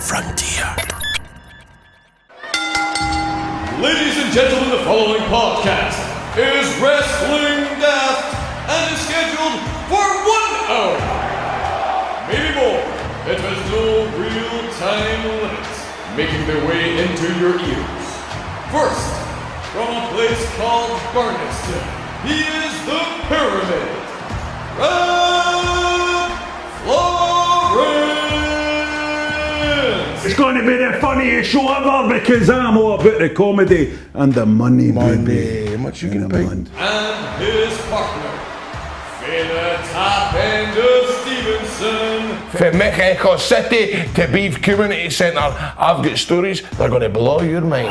frontier. Ladies and gentlemen, the following podcast is Wrestling Daft and is scheduled for 1 hour. Maybe more. It has no real time limits, making their way into your ears. First, from a place called Barneston, he is the Pyramid. Rab Florence! It's going to be the funniest show ever because I'm all about the comedy and the money, baby. How much you gonna pay? And his partner, Fela Top End of Stevenson. From Mexico City to Beef Community Centre, I've got stories that are going to blow your mind.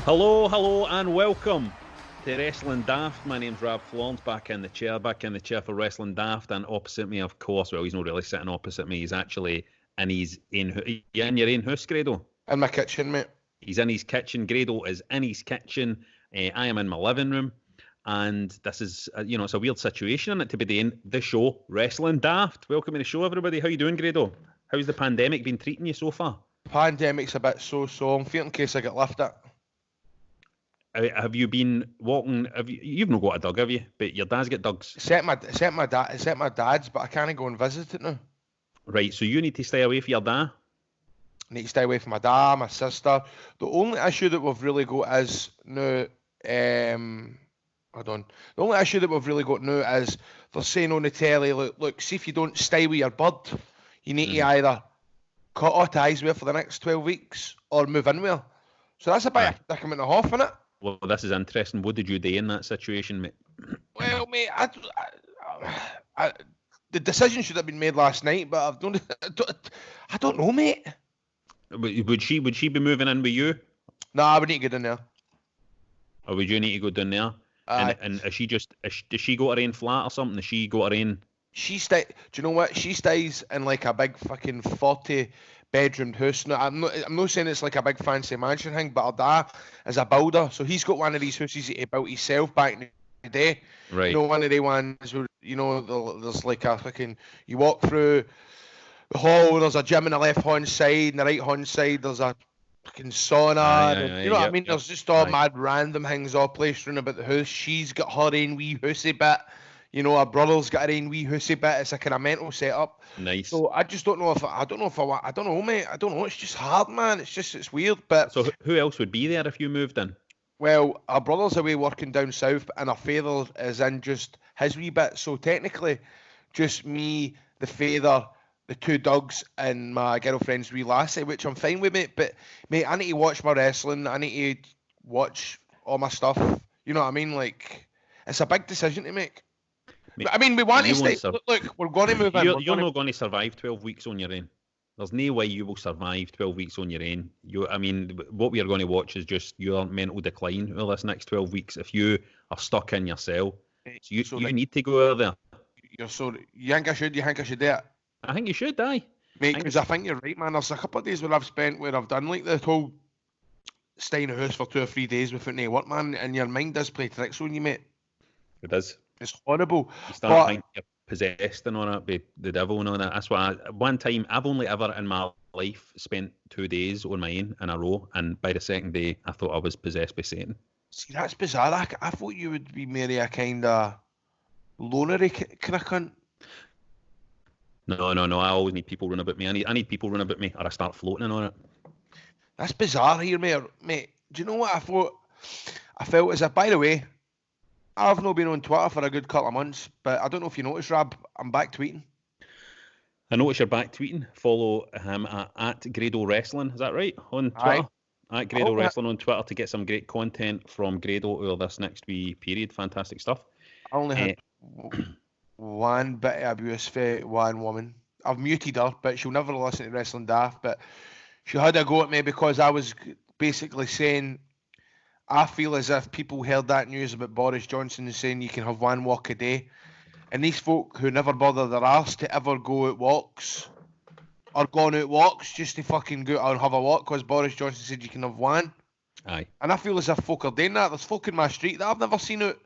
Hello, and welcome to Wrestling Daft. My name's Rab Florence, back in the chair for Wrestling Daft, and opposite me, of course, well, he's not really sitting opposite me, he's actually in his in your own house, Grado? In my kitchen, mate. He's in his kitchen. Grado is in his kitchen. I am in my living room, and this is, it's a weird situation, isn't it, to be doing the show, Wrestling Daft. Welcome to the show, everybody. How you doing, Grado? How's the pandemic been treating you so far? Pandemic's a bit so-so. I'm fearing in case I get left it. Have you been walking? You've not got a dog, have you? But your dad's got dogs. Except my dad's, but I can't go and visit it now. Right, so you need to stay away from your dad. I need to stay away from my dad, my sister. The only issue that we've really got is now. Hold on. The only issue that we've really got now is they're saying on the telly, look, see if you don't stay with your bird, you need to either cut all ties with her for the next 12 weeks or move in with her. So that's a bit of a predicament and a half, isn't it? Well, this is interesting. What did you do in that situation, mate? Well, mate, the decision should have been made last night, but I don't know, mate. Would she be moving in with you? Nah, I would need to go down there. Or would you need to go down there? And is she does she go to her own flat or something? Does she go to her own? Do you know what? She stays in like a big fucking 40-bedroom house. No, I'm not saying it's like a big fancy mansion thing, but her dad is a builder, so he's got one of these houses he built himself back in the day. Right. You know, one of the ones where, there's like a fucking, you walk through the hall, there's a gym on the left-hand side, and the right-hand side there's a fucking sauna. You know what I mean? There's just all mad random things all placed around about the house. She's got her own wee housey bit. Her brother's got her own wee housey bit. It's a kind of mental setup. Nice. So I just don't know mate. I don't know. It's just hard, man. It's weird. But so who else would be there if you moved in? Well, our brother's away working down south, and our father is in just his wee bit. So technically, just me, the father, the two dogs, and my girlfriend's wee lassie, which I'm fine with, mate. But mate, I need to watch my wrestling. I need to watch all my stuff. You know what I mean? Like, it's a big decision to make. I mean, we want to stay. Look, we're going to move in. You're not going to survive 12 weeks on your own. There's no way you will survive 12 weeks on your own. What we are going to watch is just your mental decline over this next 12 weeks. If you are stuck in your cell, you need to go out there. You think I should? You think I should do it? I think you should, mate. Because I think you're right, man. There's a couple of days where I've done like the whole stay in the house for 2 or 3 days without any work, man. And your mind does play tricks on you, mate. It does. It's horrible. You start thinking you're possessed and all that by the devil and all that. That's why one time I've only ever in my life spent 2 days on my own in a row, and by the second day I thought I was possessed by Satan. See, that's bizarre. I thought you would be maybe a kind of lonery kind of cunt. No. I always need people running about me. I need people running about me, or I start floating on it. That's bizarre here, mate. Do you know what I thought? I felt as if, by the way, I've not been on Twitter for a good couple of months, but I don't know if you noticed, Rab, I'm back tweeting. I notice you're back tweeting. Follow him at Grado Wrestling. Is that right? On Twitter? At Grado Wrestling on Twitter to get some great content from Grado over this next wee period. Fantastic stuff. I only had one bit of abuse for one woman. I've muted her, but she'll never listen to Wrestling Daft. But she had a go at me because I was basically saying, I feel as if people heard that news about Boris Johnson saying you can have one walk a day. And these folk who never bother their arse to ever go out walks are going out walks just to fucking go out and have a walk because Boris Johnson said you can have one. Aye. And I feel as if folk are doing that. There's folk in my street that I've never seen out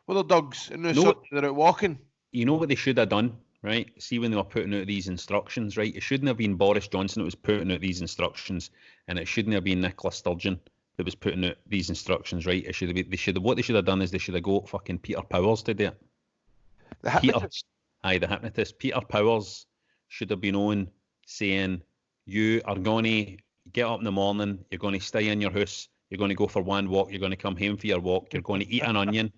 Well, the dogs and No. they're out walking. You know what they should have done, right? See, when they were putting out these instructions, right? It shouldn't have been Boris Johnson that was putting out these instructions, and it shouldn't have been Nicola Sturgeon that was putting out these instructions, right? It should have been, what they should have done is they should have got fucking Peter Powers to do it. The hypnotist. The hypnotist. Peter Powers should have been on saying, you are going to get up in the morning, you're going to stay in your house, you're going to go for one walk, you're going to come home for your walk, you're going to eat an onion,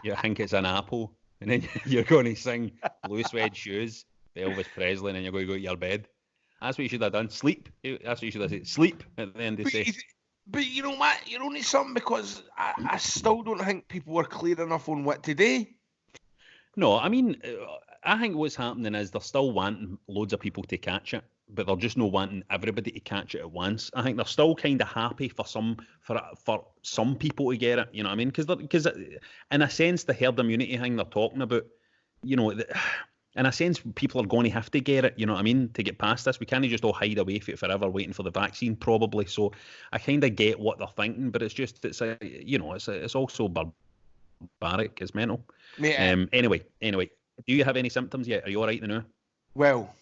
you think it's an apple, and then you're going to sing Blue Suede Shoes by Elvis Presley, and then you're going to go to your bed. That's what you should have done. Sleep. That's what you should have said. Sleep at the end of the day. But you know what? You don't need something, because I still don't think people were clear enough on what to do. No, I mean, I think what's happening is they're still wanting loads of people to catch it, but they're just not wanting everybody to catch it at once. I think they're still kind of happy for some people to get it. You know what I mean? Because in a sense, the herd immunity thing they're talking about, you know, in a sense, people are going to have to get it. You know what I mean? To get past this, we can't just all hide away from it forever, waiting for the vaccine, probably. So I kind of get what they're thinking, but it's also barbaric. It's mental. Anyway, do you have any symptoms yet? Are you all right now? Well,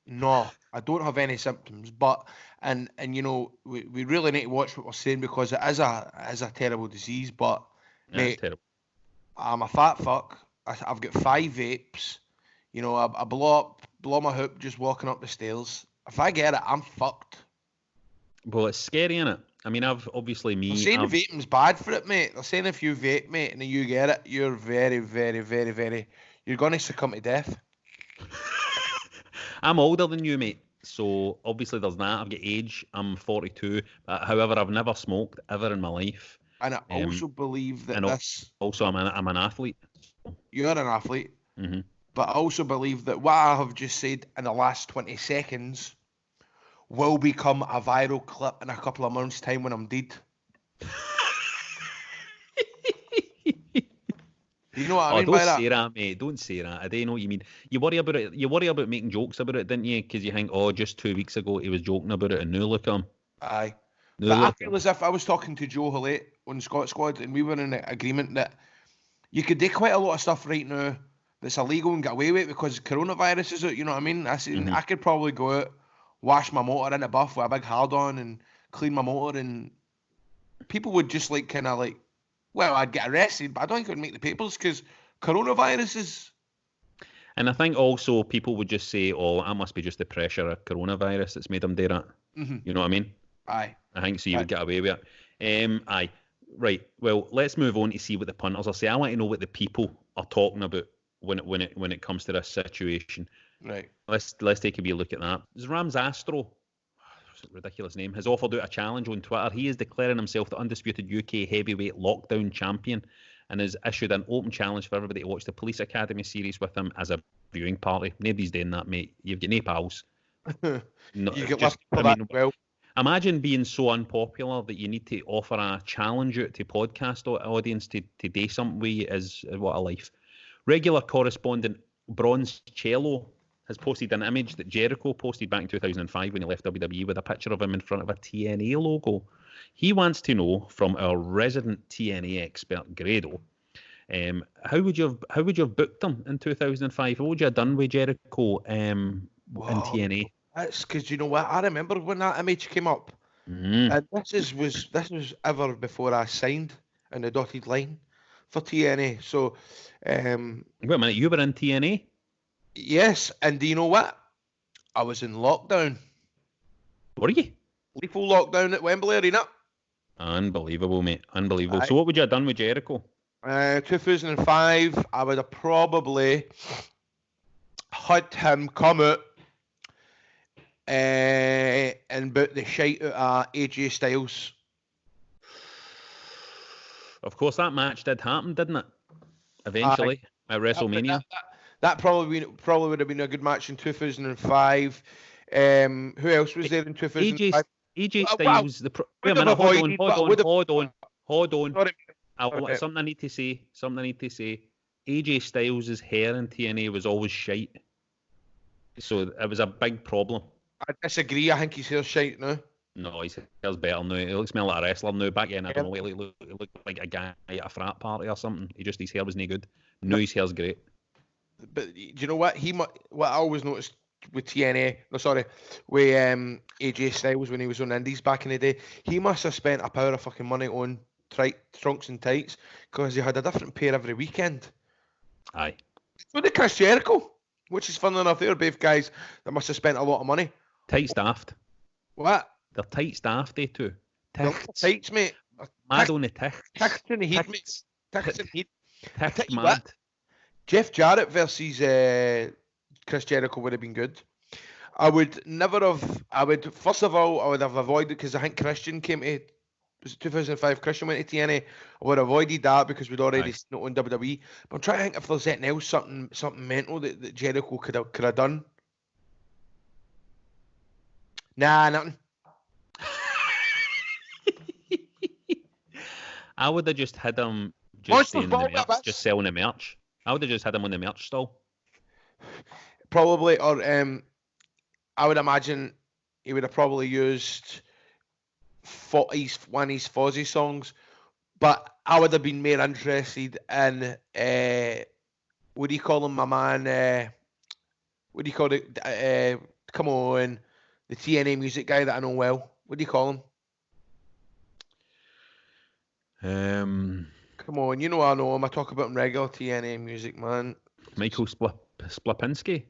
no, I don't have any symptoms, but and you know, we really need to watch what we're saying, because it is a terrible disease. But mate, it's terrible. I'm a fat fuck. I've got 5 vapes. You know, I blow my hoop just walking up the stairs. If I get it, I'm fucked. Well, it's scary, innit? I mean, They're saying vaping's bad for it, mate. They're saying if you vape, mate, and you get it, you're very, very, very, very... You're going to succumb to death. I'm older than you, mate. So, obviously, there's that. I've got age. I'm 42. However, I've never smoked ever in my life. And I also believe that Also, I'm an athlete. You're an athlete. Mm-hmm. But I also believe that what I have just said in the last 20 seconds... will become a viral clip in a couple of months' time when I'm dead. Do you know what I mean by that? Don't say that, mate. Don't say that. I don't know what you mean. You worry about it. You worry about making jokes about it, didn't you? Because you think, just 2 weeks ago he was joking about it, and now look at him. Aye. But I feel as if I was talking to Joe Hillette on Scott Squad, and we were in agreement that you could do quite a lot of stuff right now that's illegal and get away with it because coronavirus is out. You know what I mean? I could probably go out, wash my motor in a buff with a big hard on and clean my motor, and people would just I'd get arrested, but I don't think it would make the papers because coronavirus is... And I think also people would just say, that must be just the pressure of coronavirus that's made them do that. Mm-hmm. You know what I mean? Aye. I think so you would get away with it. Aye. Right. Well, let's move on to see what the punters are saying. I want to know what the people are talking about when it comes to this situation. Right. Let's take a wee look at that. Rams Astro, ridiculous name, has offered out a challenge on Twitter. He is declaring himself the undisputed UK heavyweight lockdown champion and has issued an open challenge for everybody to watch the Police Academy series with him as a viewing party. Nobody's doing that, mate. You've got no pals. No, you get left for that well. Imagine being so unpopular that you need to offer a challenge out to podcast audience to do something with you. Is what a life. Regular correspondent Bronze Cello has posted an image that Jericho posted back in 2005 when he left WWE with a picture of him in front of a TNA logo. He wants to know from our resident TNA expert Grado, how would you have booked him in 2005? What would you have done with Jericho in TNA? That's because you know what, I remember when that image came up, and this was ever before I signed in the dotted line for TNA. So, wait a minute, you were in TNA? Yes, and do you know what? I was in lockdown. Were you? Lethal lockdown at Wembley Arena. Unbelievable, mate. Unbelievable. So what would you have done with Jericho? 2005, I would have probably had him come out and boot the shite out of AJ Styles. Of course, that match did happen, didn't it? Eventually, at WrestleMania. That probably would have been a good match in 2005. Who else was there in 2005? AJ Styles. Wait a minute. Hold on. Sorry. Something I need to say. AJ Styles' hair in TNA was always shite. So it was a big problem. I disagree. I think his hair's shite now. No, his hair's better now. He looks more like a wrestler now. Back then, I don't know, he looked like a guy at a frat party or something. His hair wasn't good. Now his hair's great. But do you know what? What I always noticed with TNA, with AJ Styles when he was on Indies back in the day, he must have spent a power of fucking money on trunks and tights because he had a different pair every weekend. Aye. So did Chris Jericho, which is fun enough. They were both guys that must have spent a lot of money. Tight staffed. What? They're tight staffed, they too. Tights, mate. Mad on the tights. Tights in the heat, mate. Tights in the heat. Tights mad. Jeff Jarrett versus Chris Jericho would have been good. First of all, I would have avoided, because I think Christian came to, was it 2005, Christian went to TNA. I would have avoided that because we'd already seen it on WWE. But I'm trying to think if there's anything else, something mental that Jericho could have done. Nah, nothing. I would have just had him just selling the merch. I would have just had him on the merch stall. Probably, or I would imagine he would have probably used one of his Fozzy songs, but I would have been more interested in what do you call him, my man? What do you call it? Come on, the TNA music guy that I know well. What do you call him? Come on, you know I know him. I talk about him regular TNA music, man. Michael Splapinski.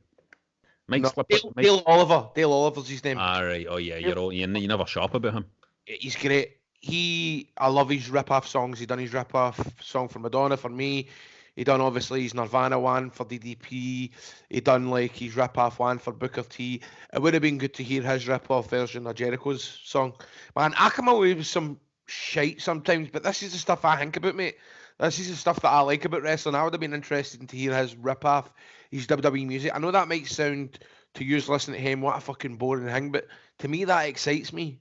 Dale Oliver. Dale Oliver's his name. Right. Oh yeah, you never shop about him. He's great. I love his rip-off songs. He done his rip-off song for Madonna for me. He done obviously his Nirvana one for DDP. He done like his rip-off one for Booker T. It would have been good to hear his rip-off version of Jericho's song. Man, I come away with some shite sometimes, but this is the stuff I think about, mate. This is the stuff that I like about wrestling. I would have been interested to hear his rip-off, his WWE music. I know that might sound, to you listening to him, what a fucking boring thing, but to me that excites me.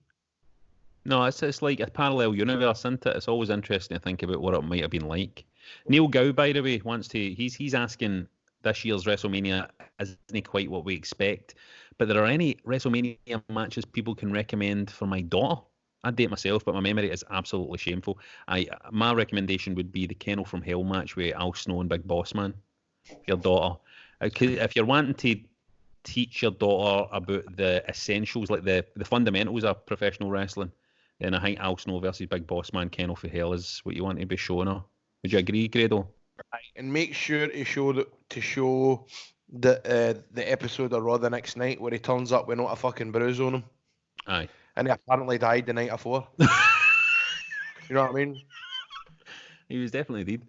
No, it's like a parallel universe, isn't it? It's always interesting to think about what it might have been like. Neil Gow, by the way, he's asking, this year's WrestleMania isn't quite what we expect, but there are any WrestleMania matches people can recommend for my daughter? I'd date myself, but my memory is absolutely shameful. My recommendation would be the Kennel from Hell match with Al Snow and Big Boss Man. Your daughter, if you're wanting to teach your daughter about the essentials, like the fundamentals of professional wrestling, then I think Al Snow versus Big Boss Man, Kennel for Hell is what you want to be showing her. Would you agree, Grado? And make sure to show the episode of Raw the next night where he turns up with not a fucking bruise on him. Aye. And he apparently died the night before. You know what I mean? He was definitely dead.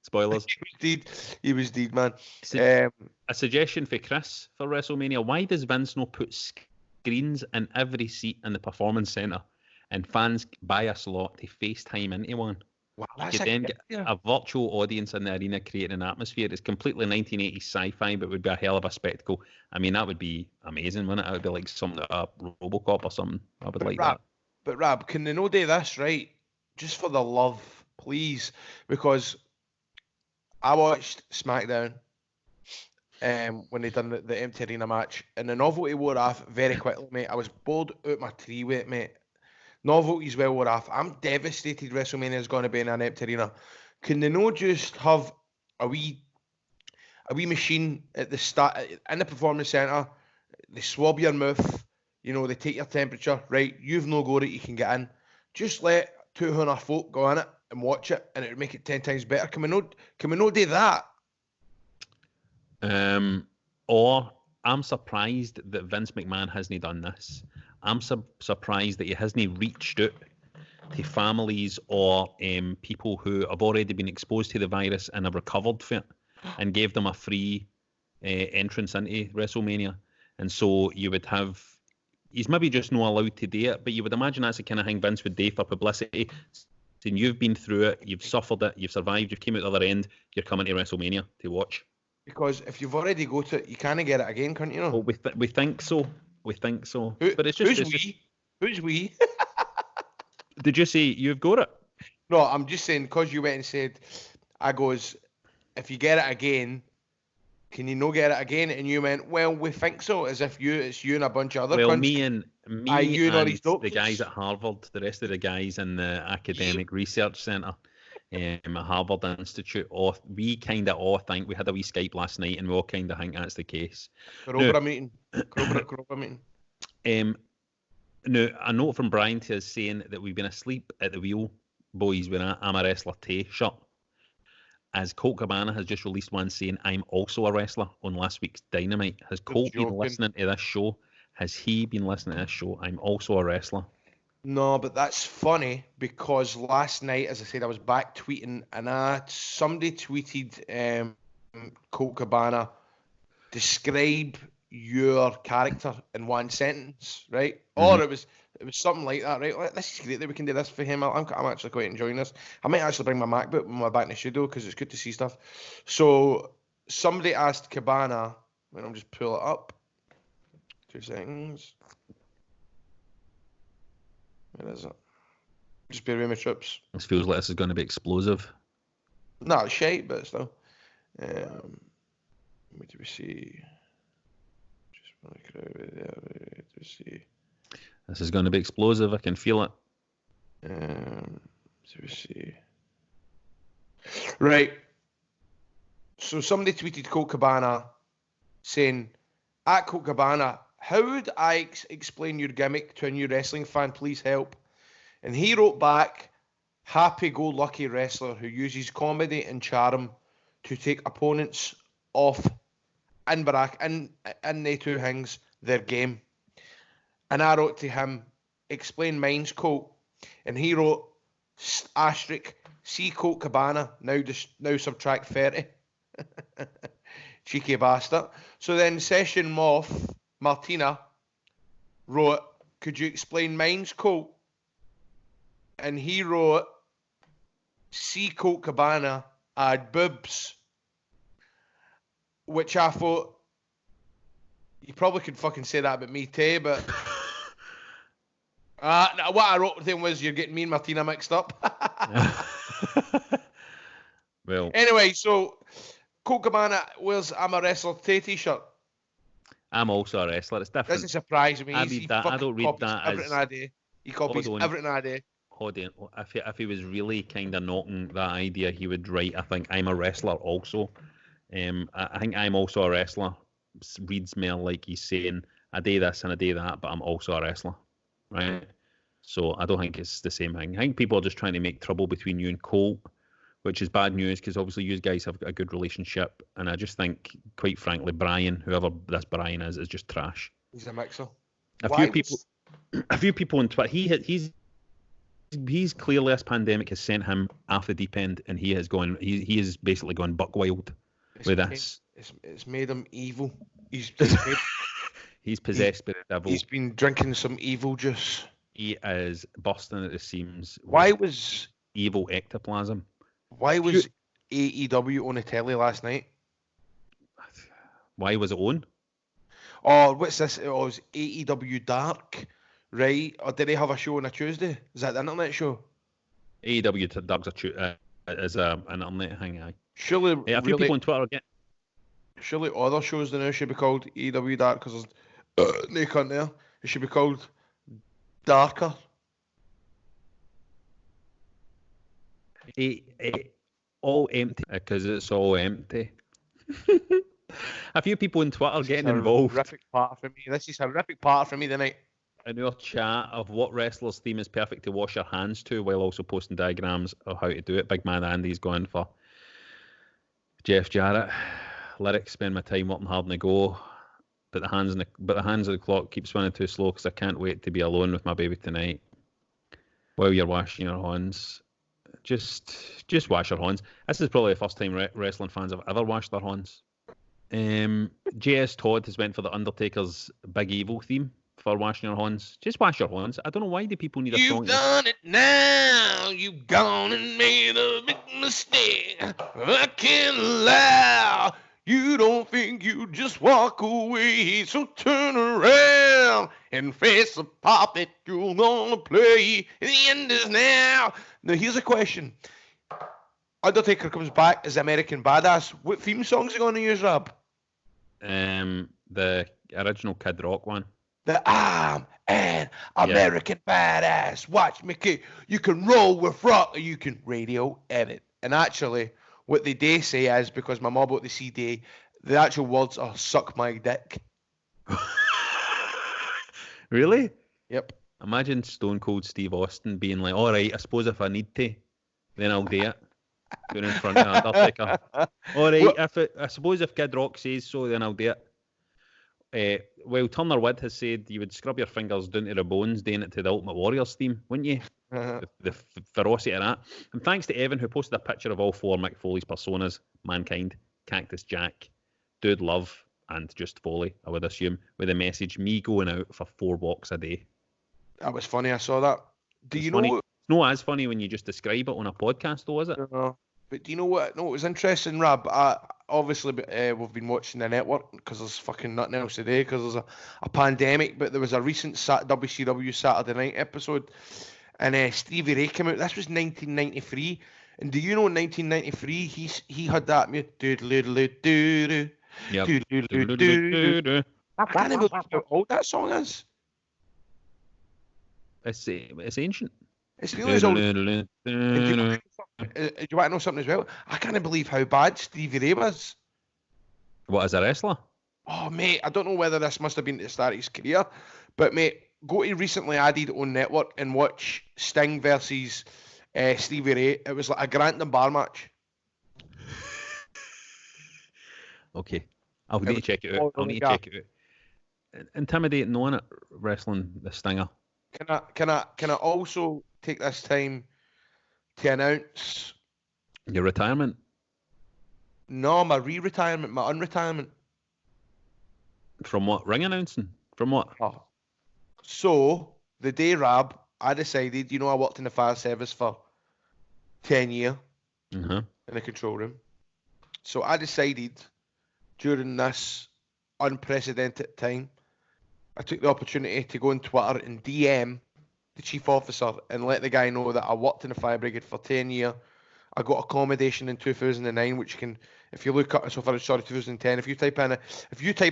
Spoilers. He was dead, man. A suggestion for Chris for WrestleMania. Why does Vince not put screens in every seat in the Performance Centre and fans buy a slot to FaceTime into one? Wow, you could then get a virtual audience in the arena creating an atmosphere. It's completely 1980s sci-fi, but would be a hell of a spectacle. I mean, that would be amazing, wouldn't it? It would be like something like a RoboCop or something. I would like that. But Rab, can they not do this, right? Just for the love, please. Because I watched SmackDown when they done the empty arena match, and the novelty wore off very quickly, mate. I was bored out my tree with it, mate. Novelty's well wore off. I'm devastated WrestleMania is going to be in an empty arena. Can they not just have a wee machine at the start in the Performance Centre? They swab your mouth, they take your temperature, right? You've no got it, you can get in. Just let 200 folk go in it and watch it, and it would make it 10 times better. Can we not do that? Or I'm surprised that Vince McMahon hasn't done this. I'm surprised that he hasn't reached out to families or people who have already been exposed to the virus and have recovered from it and gave them a free entrance into WrestleMania. And so you would have, he's maybe just not allowed to do it, but you would imagine that's the kind of thing Vince would do for publicity. Saying you've been through it, you've suffered it, you've survived, you've came out the other end, you're coming to WrestleMania to watch. Because if you've already got it, you can't get it again, can't you? Well, we think so. We think so. But it's just... Who's we? Did you say you've got it? No, I'm just saying, because you went and said, if you get it again, can you no get it again? And you went, well, we think so, as if it's you and a bunch of other Well, cunts. me and these the doctors. guys at Harvard, the rest of the guys in the Academic Research Centre at Harvard Institute, we kind of all think, we had a wee Skype last night, and we all kind of think that's the case. Cobra meeting. Cobra meeting. Now, a note from Brian to us saying that we've been asleep at the wheel, boys, with an I'm a Wrestler Tay shirt. As Colt Cabana has just released one saying, I'm also a wrestler on last week's Dynamite. Has Colt been listening to this show? Has he been listening to this show? I'm also a wrestler. No, but that's funny because last night, as I said, I was back tweeting and somebody tweeted Colt Cabana, describe your character in one sentence, right? Or it was something like that, right? Like, this is great that we can do this for him. I'm actually quite enjoying this. I might actually bring my MacBook when we're back in the studio because it's good to see stuff. So somebody asked Cabana, and I'll just pull it up. 2 seconds. Where is it? Just bear with me, trips. This feels like this is going to be explosive. No, it's shite, but still. What do we see? Just want to crowd it there to see. This is going to be explosive. I can feel it. So we see. Right. So somebody tweeted Colt Cabana saying, at Colt Cabana, how would I explain your gimmick to a new wrestling fan? Please help. And he wrote back, happy-go-lucky wrestler who uses comedy and charm to take opponents off in they two things, their game. And I wrote to him, explain mine's, Colt. And he wrote, asterisk, see Colt Cabana, now subtract 30. Cheeky bastard. So then Session Moth, Martina, wrote, could you explain mine's, Colt? And he wrote, see Colt Cabana, add boobs. Which I thought, you probably could fucking say that about me too, but what I wrote with him was, you're getting me and Martina mixed up. Well, anyway, so Colt Cabana wears I'm a Wrestler Tay t-shirt. I'm also a wrestler. It's different. Doesn't surprise me. I don't read that as everything I do. He copies everything I do. Hold on. If he was really kind of knocking that idea, he would write, I think I'm a wrestler also. I think I'm also a wrestler reads more like he's saying, I do this and I do that, but I'm also a wrestler, right? So I don't think it's the same thing. I think people are just trying to make trouble between you and Colt, which is bad news because obviously you guys have a good relationship. And I just think, quite frankly, Brian, whoever this Brian is just trash. He's a mixer. A few people on Twitter, he's clearly, this pandemic has sent him off the deep end, and he has basically gone buck wild with this. It's made him evil. He's possessed by the devil. He's been drinking some evil juice. He is bursting at the seams. Why was evil ectoplasm? Why was AEW on the telly last night? Why was it on? Oh, what's this? It was AEW Dark, right? Or did they have a show on a Tuesday? Is that the internet show? AEW Dark's is an internet thing, aye. Surely, a few people on Twitter get. Surely other shows now should be called AEW Dark because there's no cunt there. It should be called Darker. All empty because it's all empty. A few people on Twitter getting involved. Horrific part for me. This is a horrific part for me tonight. In our chat of what wrestler's theme is perfect to wash your hands to, while also posting diagrams of how to do it. Big man Andy's going for Jeff Jarrett. Lyrics, spend my time working hard and go. But the hands of the clock keep spinning too slow because I can't wait to be alone with my baby tonight. While you're washing your hands, just wash your hands. This is probably the first time wrestling fans have ever washed their hands. JS Todd has went for the Undertaker's Big Evil theme for washing your hands. Just wash your hands. I don't know why do people need a song. You've done it now. You've gone and made a big mistake. I can't allow. You don't think you just walk away, so turn around and face the part that you're gonna play. The end is now. Now here's a question. Undertaker comes back as American Badass. What theme songs are you gonna use, Rab? The original Kid Rock one. I'm an American badass. Watch me kick. You can roll with rock or you can radio edit. And actually, what they do say is, because my mom bought the CD, the actual words are "suck my dick." Really? Yep. Imagine Stone Cold Steve Austin being like, all right, I suppose if I need to, then I'll do it. Going in front of Undertaker. All right, I suppose if Kid Rock says so, then I'll do it. Well, Turner Wood has said you would scrub your fingers down to the bones doing it to the Ultimate Warriors theme, wouldn't you? The ferocity of that. And thanks to Evan, who posted a picture of all 4 Mick Foley's personas: Mankind, Cactus Jack, Dude Love, and Just Foley, I would assume, with the message, me going out for 4 walks a day. That was funny. I saw that. It's not as funny when you just describe it on a podcast, though, is it? No. But do you know what? No, it was interesting, Rab. Obviously, we've been watching the network because there's fucking nothing else today because there's a pandemic. But there was a recent WCW Saturday Night episode, and Stevie Ray came out. This was 1993, and do you know in 1993 he had that music? Yep. I can't even believe how old that song is. It's ancient. It's really as old. Do you want to know something as well? I can't believe how bad Stevie Ray was. What, as a wrestler? Oh, mate, I don't know whether this must have been at the start of his career, but, mate, go to recently added on network and watch Sting versus Stevie Ray. It was like a Grantham bar match. Okay. I'll need to check it out. Check it out. Intimidating, knowing it, wrestling the Stinger. Can I also take this time to announce your retirement? No, my re-retirement, my unretirement. From what? Ring announcing? From what? Oh. So, the day, Rab, I decided, I worked in the fire service for 10 years in the control room. So I decided during this unprecedented time, I took the opportunity to go on Twitter and DM the chief officer and let the guy know that I worked in the fire brigade for 10 years. I got accommodation in 2009, which can, if you look up, 2010, if you type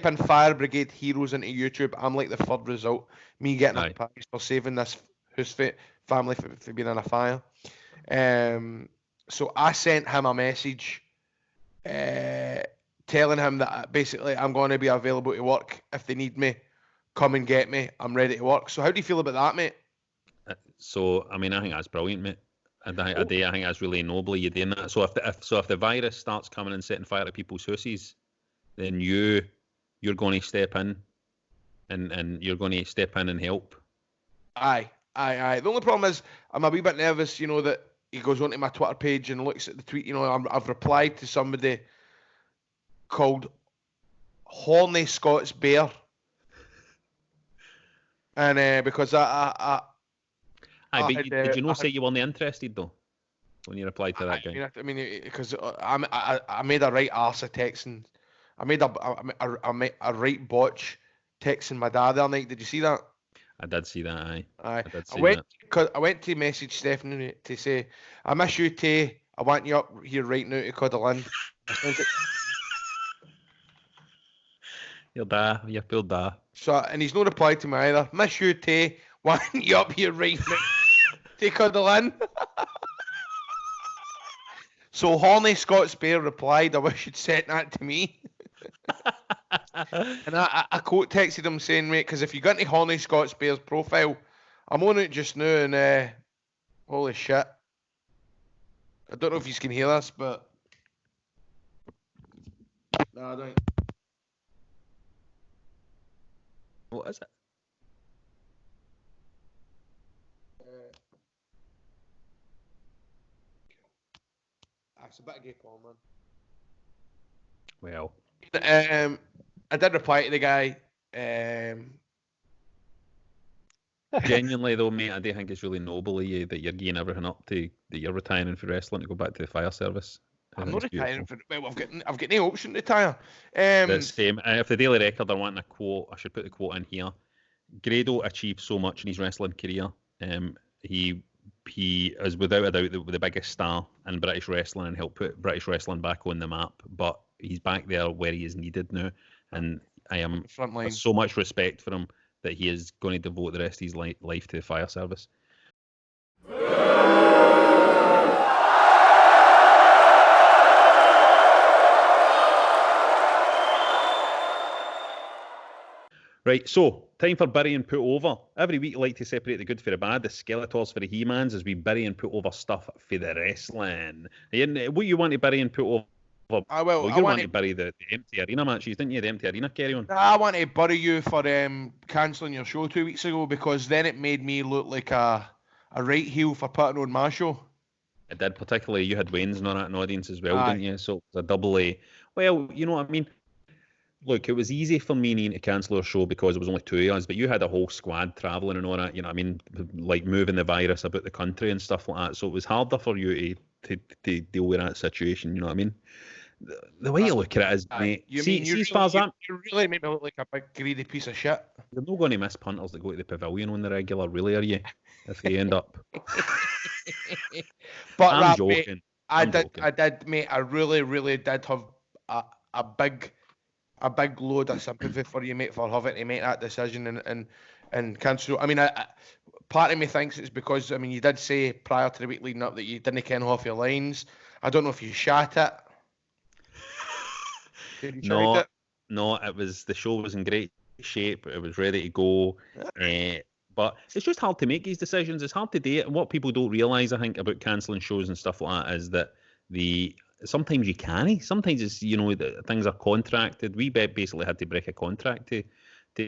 in fire brigade heroes into YouTube, I'm like the third result. Me getting a prize for saving this family for being in a fire. So I sent him a message telling him that basically I'm going to be available to work if they need me. Come and get me. I'm ready to work. So how do you feel about that, mate? So, I mean, I think that's brilliant, mate. I think that's really noble you doing that. So if the virus starts coming and setting fire to people's houses, then you're going to step in and you're going to step in and help. Aye. The only problem is I'm a wee bit nervous, that he goes onto my Twitter page and looks at the tweet. I've replied to somebody called Horny Scots Bear. And because did you not say you weren't interested though when you replied to that guy? I mean, because I made a right arse of texting. I made a right botch texting my dad the other night. Did you see that? I did see that. Aye. I went to message Stephanie to say, I miss you, Tay. I want you up here right now to cuddle in. You're pulled da. So, and he's not replied to me either. Miss you, Tay. Want you up here right now to cuddle in. So Horny Scots Bear replied, I wish you'd sent that to me. And I quote texted him saying, mate, because if you go into Horny Scots Bear's profile, I'm on it just now and holy shit. I don't know if you can hear this, but no, I don't. What is it? It's a bit of gay porn, man. Well, I did reply to the guy. Genuinely though, mate, I do think it's really noble of you that you're giving everything up to that you're retiring for wrestling to go back to the fire service. I'm not retiring for. Well, I've got no option to retire. The same. If the Daily Record are wanting a quote, I should put the quote in here. Grado achieved so much in his wrestling career. He is without a doubt the biggest star in British wrestling and helped put British wrestling back on the map. But he's back there where he is needed now. and I am Front line. so much respect for him that he is going to devote the rest of his life to the fire service. Right, so time for bury and put over. Every week I like to separate the good for the bad, the Skeletors for the He-Mans, as we bury and put over stuff for the wrestling. What you want to bury and put over? I You want to bury the empty arena matches, didn't you? The empty arena carry on. I want to bury you for cancelling your show 2 weeks ago, because then it made me look like a right heel for putting on my show. It did, particularly you had Wayne's not an audience as well, Aye. didn't you? So it was a double A. Well, you know what I mean? Look, it was easy for me to cancel our show because it was only 2 of us, but you had a whole squad travelling and all that, you know what I mean? Like moving the virus about the country and stuff like that. So it was harder for you to deal with that situation, you know what I mean? The way you look at it is, mate, You really made me look like a big greedy piece of shit. you're not going to miss punters that go to the pavilion on the regular, really, are you? If they end up. But I'm Rab, joking. mate, I'm joking. I did, mate. I really did have a big load of sympathy for you, mate, for having to make that decision and cancel. I mean, part of me thinks it's because, I mean, you did say prior to the week leading up that you didn't ken off your lines. I don't know if you shat it. Did you try it? No, it was, the show was in great shape. It was ready to go. But it's just hard to make these decisions. It's hard to do it. And what people don't realise, I think, about cancelling shows and stuff like that is that sometimes you can't. Sometimes it's, you know, things are contracted. We basically had to break a contract to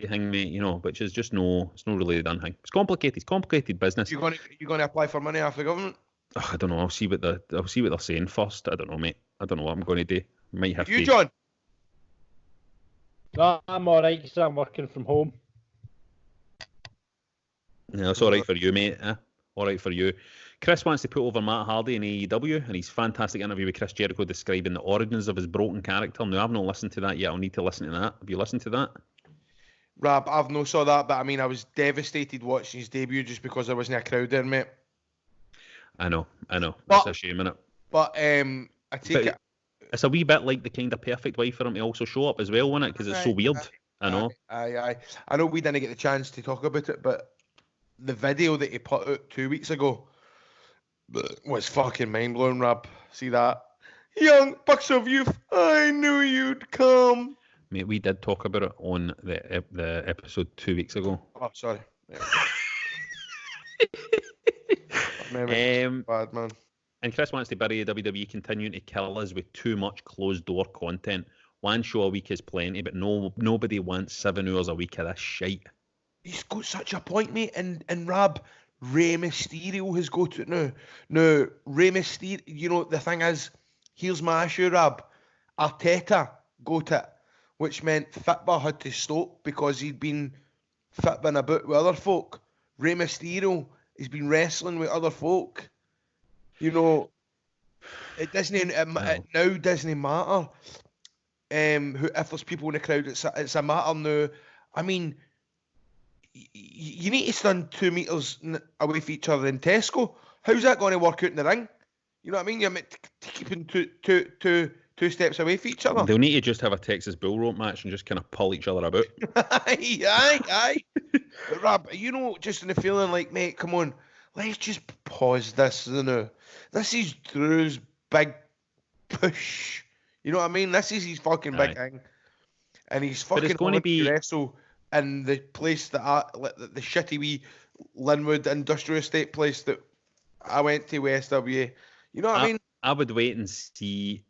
hang me, you know, which is just it's not really done thing. It's complicated. It's complicated business. You going to apply for money off the government? Oh, I don't know. I'll see what they're saying first. I don't know, mate. I don't know what I'm going to do. Might have You, to. John? No, I'm alright because I'm working from home. Yeah, that's all right for you, mate. All right for you. Chris wants to put over Matt Hardy in AEW, and his fantastic interview with Chris Jericho describing the origins of his broken character. Now, I've not listened to that yet. I'll need to listen to that. Have you listened to that? Rab, I've no saw that, but I mean, I was devastated watching his debut just because there wasn't a crowd there, mate. I know. But- That's a shame, innit? But I take it. It's a wee bit like the kind of perfect way for him to also show up as well, isn't it? Because it's so weird. I know. Aye. I know we didn't get the chance to talk about it, but the video that he put out 2 weeks ago was fucking mind-blowing, Rab. See that? Young bucks of youth, I knew you'd come. Mate, we did talk about it on the episode 2 weeks ago. Oh, sorry. Bad, man. And Chris wants to bury WWE continuing to kill us with too much closed-door content. One show a week is plenty, but nobody wants 7 hours a week of this shite. He's got such a point, mate. And Rab, Rey Mysterio has got to it now. Rey Mysterio, you know, the thing is, here's my issue, Rab. Arteta got it, which meant Fitba had to stop because he'd been fitbing about with other folk. Rey Mysterio has been wrestling with other folk. You know, it now doesn't matter. If there's people in the crowd, it's a matter now. I mean, you need to stand 2 meters away from each other in Tesco. How's that going to work out in the ring? You know what I mean? You're keeping two steps away from each other. They'll need to just have a Texas bull rope match and just kind of pull each other about. Aye. But Rab, you know, just in the feeling like, mate, come on, let's just pause this, you know. This is Drew's big push. You know what I mean? This is his fucking big thing. And he's fucking going to be wrestle in the place that the shitty wee Linwood industrial estate place that I went to with SWA. You know what I mean? I would wait and see.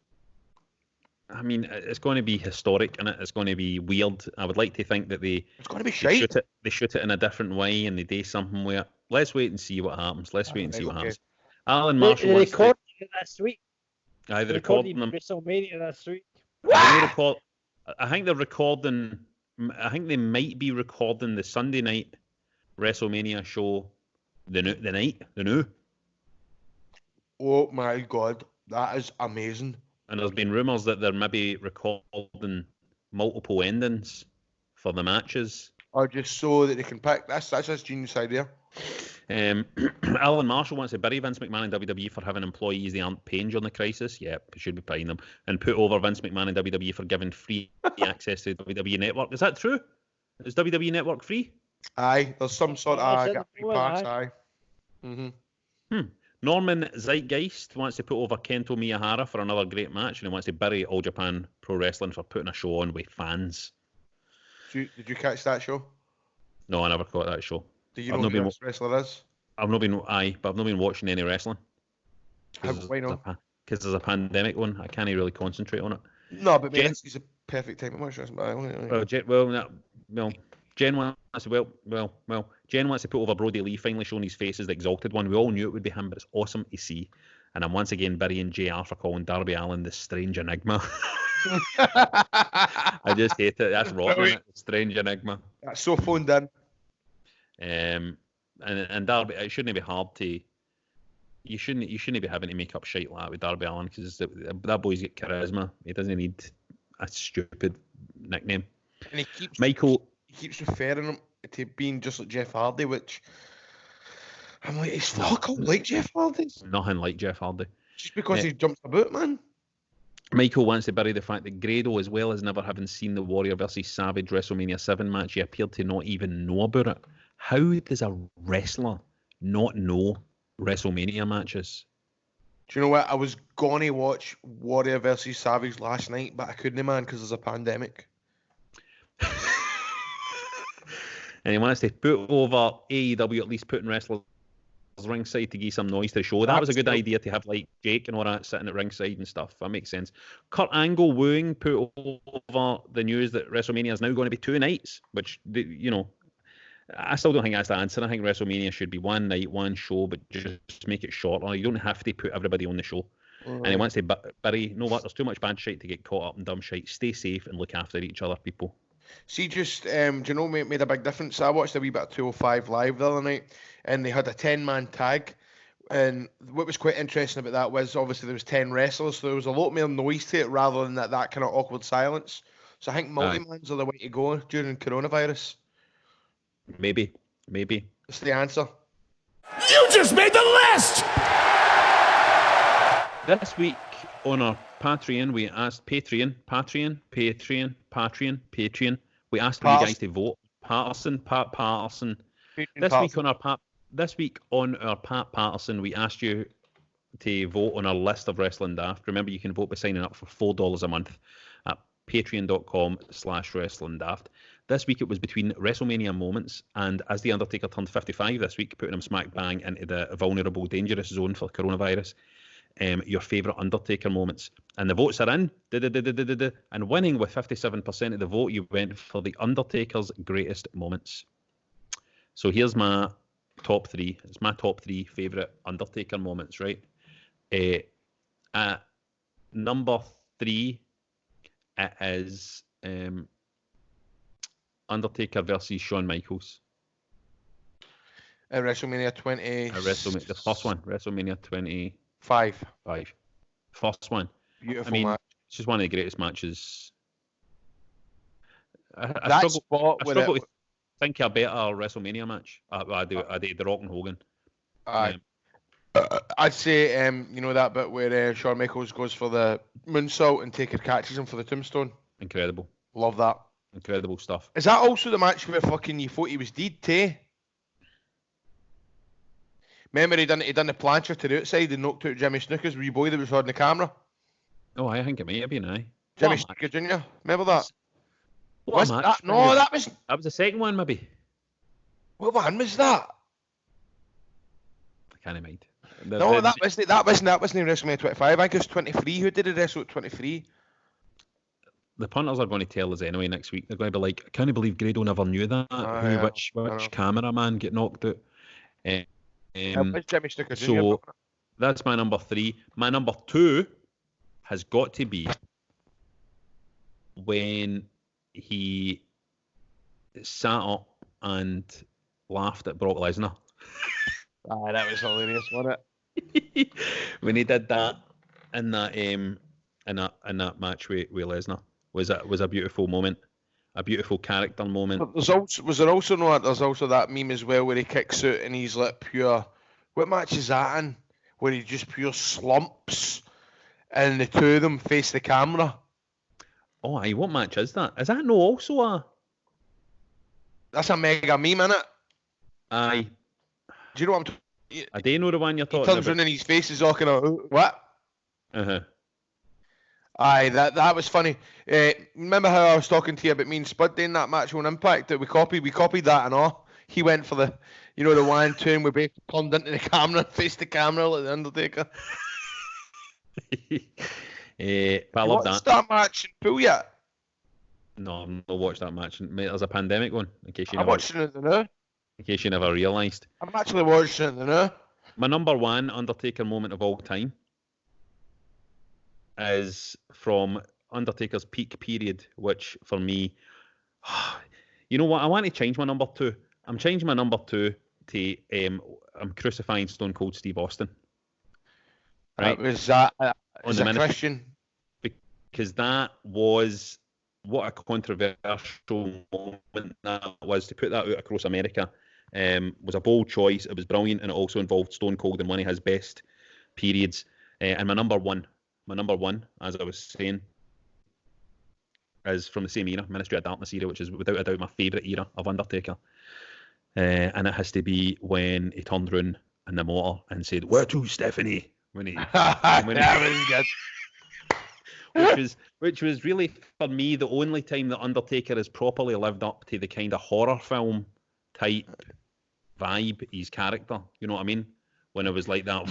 I mean, it's going to be historic, and it's going to be weird. I would like to think that it's going to be shite. They shoot it in a different way, and they do something where. Let's wait and see what happens. What happens. Alan Marshall. They recorded it this week. They're recording them. WrestleMania this week. I think they're recording. I think they might be recording the Sunday night WrestleMania show. The new. Oh my God, that is amazing. And there's been rumours that they're maybe recording multiple endings for the matches. Or just so that they can pick. That's a genius idea. Alan Marshall wants to bury Vince McMahon in WWE for having employees they aren't paying during the crisis. Yep, we should be paying them. And put over Vince McMahon in WWE for giving free access to the WWE Network. Is that true? Is WWE Network free? Aye, there's some sort of It's at the free moment, pass. aye. Aye. Norman Zeitgeist wants to put over Kento Miyahara for another great match, and he wants to bury All Japan Pro Wrestling for putting a show on with fans. Did you catch that show? No, I never caught that show. Do you I've know not who been this wrestler is? I've not been but I've not been watching any wrestling. Why not? Because there's a pandemic one. I can't really concentrate on it. No, but Jen- this is a perfect time to watch wrestling. Jen wants to put over Brody Lee finally showing his face as the exalted one. We all knew it would be him, but it's awesome to see. And I'm once again burying JR for calling Darby Allin the strange enigma. I just hate it. That's rotten, isn't it? Strange enigma. That's so phoned in. And Darby, it shouldn't be hard to. You shouldn't be having to make up shit like that with Darby Allin, because that boy's got charisma. He doesn't need a stupid nickname. And he keeps referring him to being just like Jeff Hardy, which I'm like, he's fuck all like Jeff Hardy. Nothing like Jeff Hardy. Just because he jumps about, man. Michael wants to bury the fact that Grado, as well as never having seen the Warrior versus Savage WrestleMania 7 match, he appeared to not even know about it. How does a wrestler not know WrestleMania matches? Do you know what? I was going to watch Warrior versus Savage last night, but I couldn't, man, because there's a pandemic. And he wants to put over AEW, at least putting wrestlers ringside to give some noise to the show. That was a good idea, to have like Jake and all that sitting at ringside and stuff. That makes sense. Kurt Angle wooing put over the news that WrestleMania is now going to be 2 nights, which, you know, I still don't think that's the answer. I think WrestleMania should be 1 night, 1 show, but just make it shorter. You don't have to put everybody on the show. And he wants to bury, you know what, there's too much bad shit to get caught up in dumb shit. Stay safe and look after each other, people. See, just, do you know, made a big difference. I watched a wee bit of 205 Live the other night, and they had a 10-man tag. And what was quite interesting about that was, obviously, there was 10 wrestlers, so there was a lot more noise to it rather than that kind of awkward silence. So I think multi-mans are the way to go during coronavirus. Maybe. That's the answer. You just made the list! This week on our Patreon, we asked Patreon. We asked you guys to vote. Patterson. This week on our Pat Patterson, we asked you to vote on our list of Wrestling Daft. Remember, you can vote by signing up for $4 a month at patreon.com/Wrestling Daft. This week it was between WrestleMania moments and, as The Undertaker turned 55 this week, putting him smack bang into the vulnerable, dangerous zone for coronavirus. Your favourite Undertaker moments. And the votes are in. And winning with 57% of the vote, you went for The Undertaker's greatest moments. So here's my top 3. It's my top 3 favourite Undertaker moments, right? At number 3, it is Undertaker versus Shawn Michaels. At WrestleMania 20. The first one, WrestleMania 25. First one. Beautiful match. It's just one of the greatest matches. I That struggle spot with it. to think of a better WrestleMania match. I do The Rock and Hogan. Aye. I'd say, you know that bit where Shawn Michaels goes for the moonsault and Taker catches him for the tombstone? Incredible. Love that. Incredible stuff. Is that also the match where fucking you thought he was dead too? Remember he done the plancher to the outside and knocked out Jimmy Snuka's wee boy that was holding the camera? Oh, I think it might have been, aye. Jimmy Snuka Jr. Remember that? What Was match? that? No, that was... That was the second one, maybe. What one was that? I can't mind. That wasn't WrestleMania 25. I think it was 23. Who did it wrestle at 23? The punters are going to tell us anyway next week. They're going to be like, I can't believe Grado never knew that. Which cameraman get knocked out. It was Jimmy Snuka Jr. So that's my number 3. My number 2 has got to be when he sat up and laughed at Brock Lesnar. That was hilarious, wasn't it? When he did that in that match with Lesnar was a beautiful moment. a beautiful character moment. But there's also that meme as well where he kicks out and he's like pure. What match is that in? Where he just pure slumps, and the two of them face the camera. Oh, aye, what match is that? Is that no also a? That's a mega meme, innit? Aye. Do you know what I'm talking? I do know the one you're He talking turns about. around and his face is all kind of what? Uh-huh. Aye, that was funny. Remember how I was talking to you about me and Spud doing that match on Impact that we copied? We copied that and all. He went for the, the 1-2, and we both turned into the camera and faced the camera like the Undertaker. But I love that. That match in full yet? No, I've not watched that match. Mate, there's a pandemic going. In case you I'm never, watching it now. in case you never realised. I'm actually watching it now. My number one Undertaker moment of all time is from Undertaker's peak period, which for me, you know what? I want to change my number two. I'm changing my number two to I'm crucifying Stone Cold Steve Austin. Right? Was that On is the a ministry. Christian? Because that was what a controversial moment that was to put that out across America. Was a bold choice. It was brilliant, and it also involved Stone Cold in one of his best periods. And my number one, as I was saying, is from the same era, Ministry of Darkness era, which is without a doubt my favourite era of Undertaker. And it has to be when he turned round in the motor and said, "Where to, Stephanie?" When he which was really for me the only time that Undertaker has properly lived up to the kind of horror film type vibe, his character. You know what I mean? When it was like that,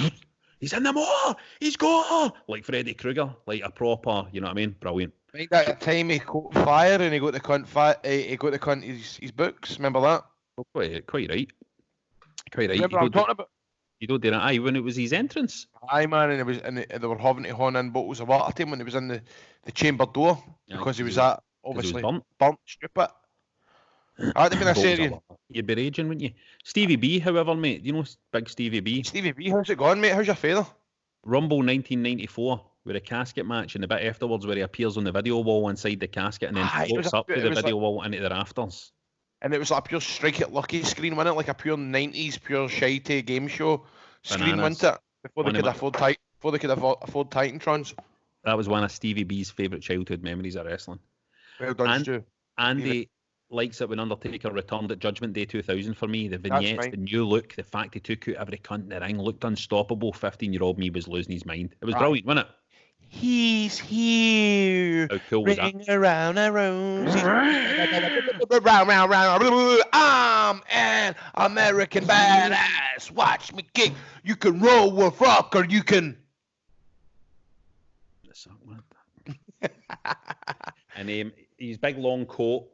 he's in the motor, he's gone, like Freddy Krueger, like a proper, you know what I mean? Brilliant. Like that time he caught fire and he got to cunt his books. Remember that? Quite right. Remember what I'm talking about? You don't do that. Aye, when it was his entrance. Aye, man, and they were having to horn in bottles of water to him when he was in the chamber door because he was that obviously burnt stupid. That'd have been a serious. You'd be raging, wouldn't you? Stevie B, however, mate, you know big Stevie B? Stevie B, how's it going, mate? How's your father? Rumble 1994 with a casket match and the bit afterwards where he appears on the video wall inside the casket and then floats up to the video wall into the rafters. And it was like a pure Strike It Lucky screen, wasn't it? Like a pure 90s, pure shitey game show screen, wasn't it? Before they could afford Titantrons. That was one of Stevie B's favourite childhood memories of wrestling. Well done, Stu. Andy likes it when Undertaker returned at Judgment Day 2000 for me. The vignettes, the new look, the fact he took out every cunt in the ring, looked unstoppable. 15-year-old me was losing his mind. It was brilliant, wasn't it? He's here. How cool was that? Ring around a rose. round. I'm an American badass. Watch me kick. You can roll with rock or you can. And his big long coat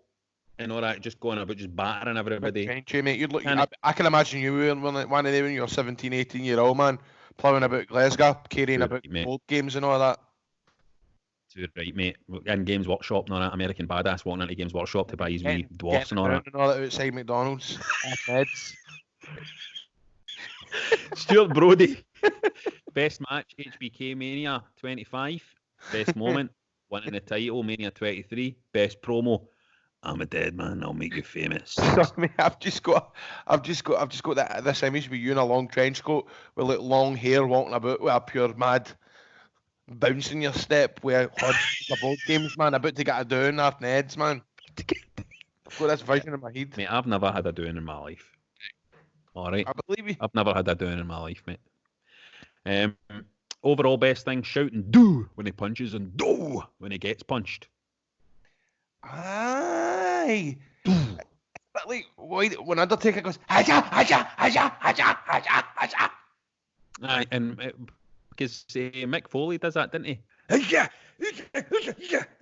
and all that, just going about just battering everybody. Mate, you'd look. I can imagine you were one of them when you're 17, 18-year-old man, ploughing about Glasgow, carrying about old games and all that. Too right, mate. In Games Workshop and all that, American badass walking into Games Workshop to buy his wee dwarfs and all that. And all that outside McDonald's. Heads. Stuart Brody. Best match, HBK Mania 25. Best moment, winning the title, Mania 23. Best promo, I'm a dead man, I'll make you famous. I've just got this image with you in a long trench coat with like long hair walking about with a pure mad bouncing your step with the board games, man, about to get a down after Ned's, man. I've got this vision in my head. Mate, I've never had a down in my life. Alright. I believe you. I've never had a down in my life, mate. Overall best thing, shouting "do" when he punches and "do" when he gets punched. Aye. But like when Undertaker goes aja. Aye, and because Mick Foley does that, didn't he?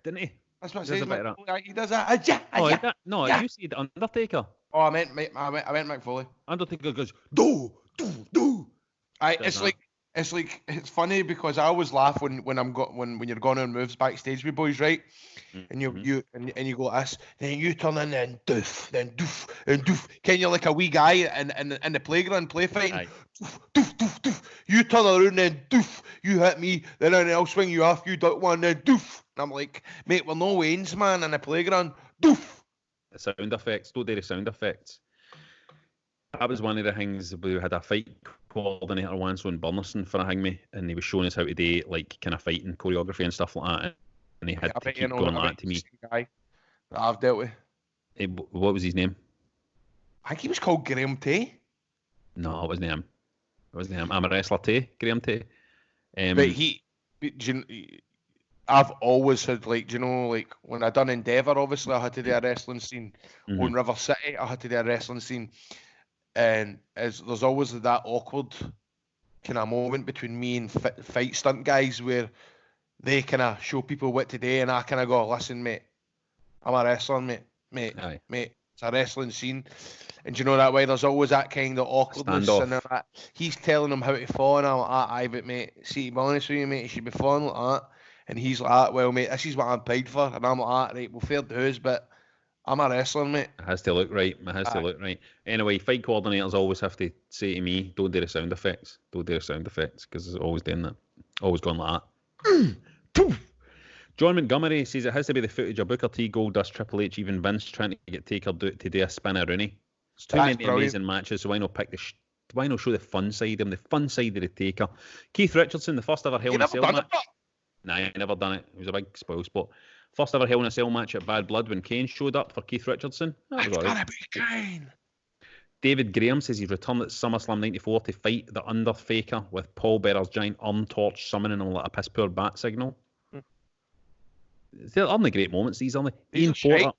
Didn't he? That's what I He said. does He does that. No, you said Undertaker. Oh, I meant Mick Foley. Undertaker goes Do. It's funny because I always laugh when you're going on moves backstage with boys, right? And you go like this, then you turn in and doof, then doof and doof. Can you like a wee guy in the playground play fighting? Doof. You turn around then doof. You hit me, then I'll swing you off. You duck one, then doof. And I'm like, mate, we're no Waynes, man, in the playground. Doof. sound effects. Don't do the sound effects. That was one of the things. We had a fight coordinator once on Burnerson for a hang me, and he was showing us how to do like kind of fighting choreography and stuff like that. And he had to keep going like that to me. Guy that I've dealt with. What was his name? I think he was called Graham Tay. No, it wasn't him. It wasn't him. I'm a wrestler Tay, Graham Tay. I've always had like when I done Endeavour, obviously I had to do a wrestling scene. On River City, I had to do a wrestling scene. And there's always that awkward kind of moment between me and fight stunt guys where they kind of show people what to do, and I kind of go, listen, mate, I'm a wrestler, mate, it's a wrestling scene. And you know that way, there's always that kind of awkwardness. And that he's telling them how to fall, and I'm like, aye, but mate, see, to be honest with you, mate, you should be falling like that. And he's like, well, mate, this is what I'm paid for. And I'm like, right, well, fair dues, but I'm a wrestler, mate. It has to look right. It has to look right. Anyway, fight coordinators always have to say to me, don't do the sound effects. Don't do the sound effects, because it's always doing that. Always going like that. John Montgomery says it has to be the footage of Booker T, Goldust, Triple H, even Vince trying to get Taker to do a spin of Rooney. It's too many amazing matches, so why not pick why not show the fun side of him, the fun side of the Taker? Keith Richardson, the first ever Hell in a Cell match. Nah, I never done it. It was a big spoil spot. First ever Hell in a Cell match at Bad Blood when Kane showed up for Keith Richardson. That was all right. It's gotta be Kane. David Graham says he's returned at SummerSlam 94 to fight the Undertaker with Paul Bearer's giant arm torch summoning him like a piss poor bat signal. They're only great moments, these aren't they? Ian Porter.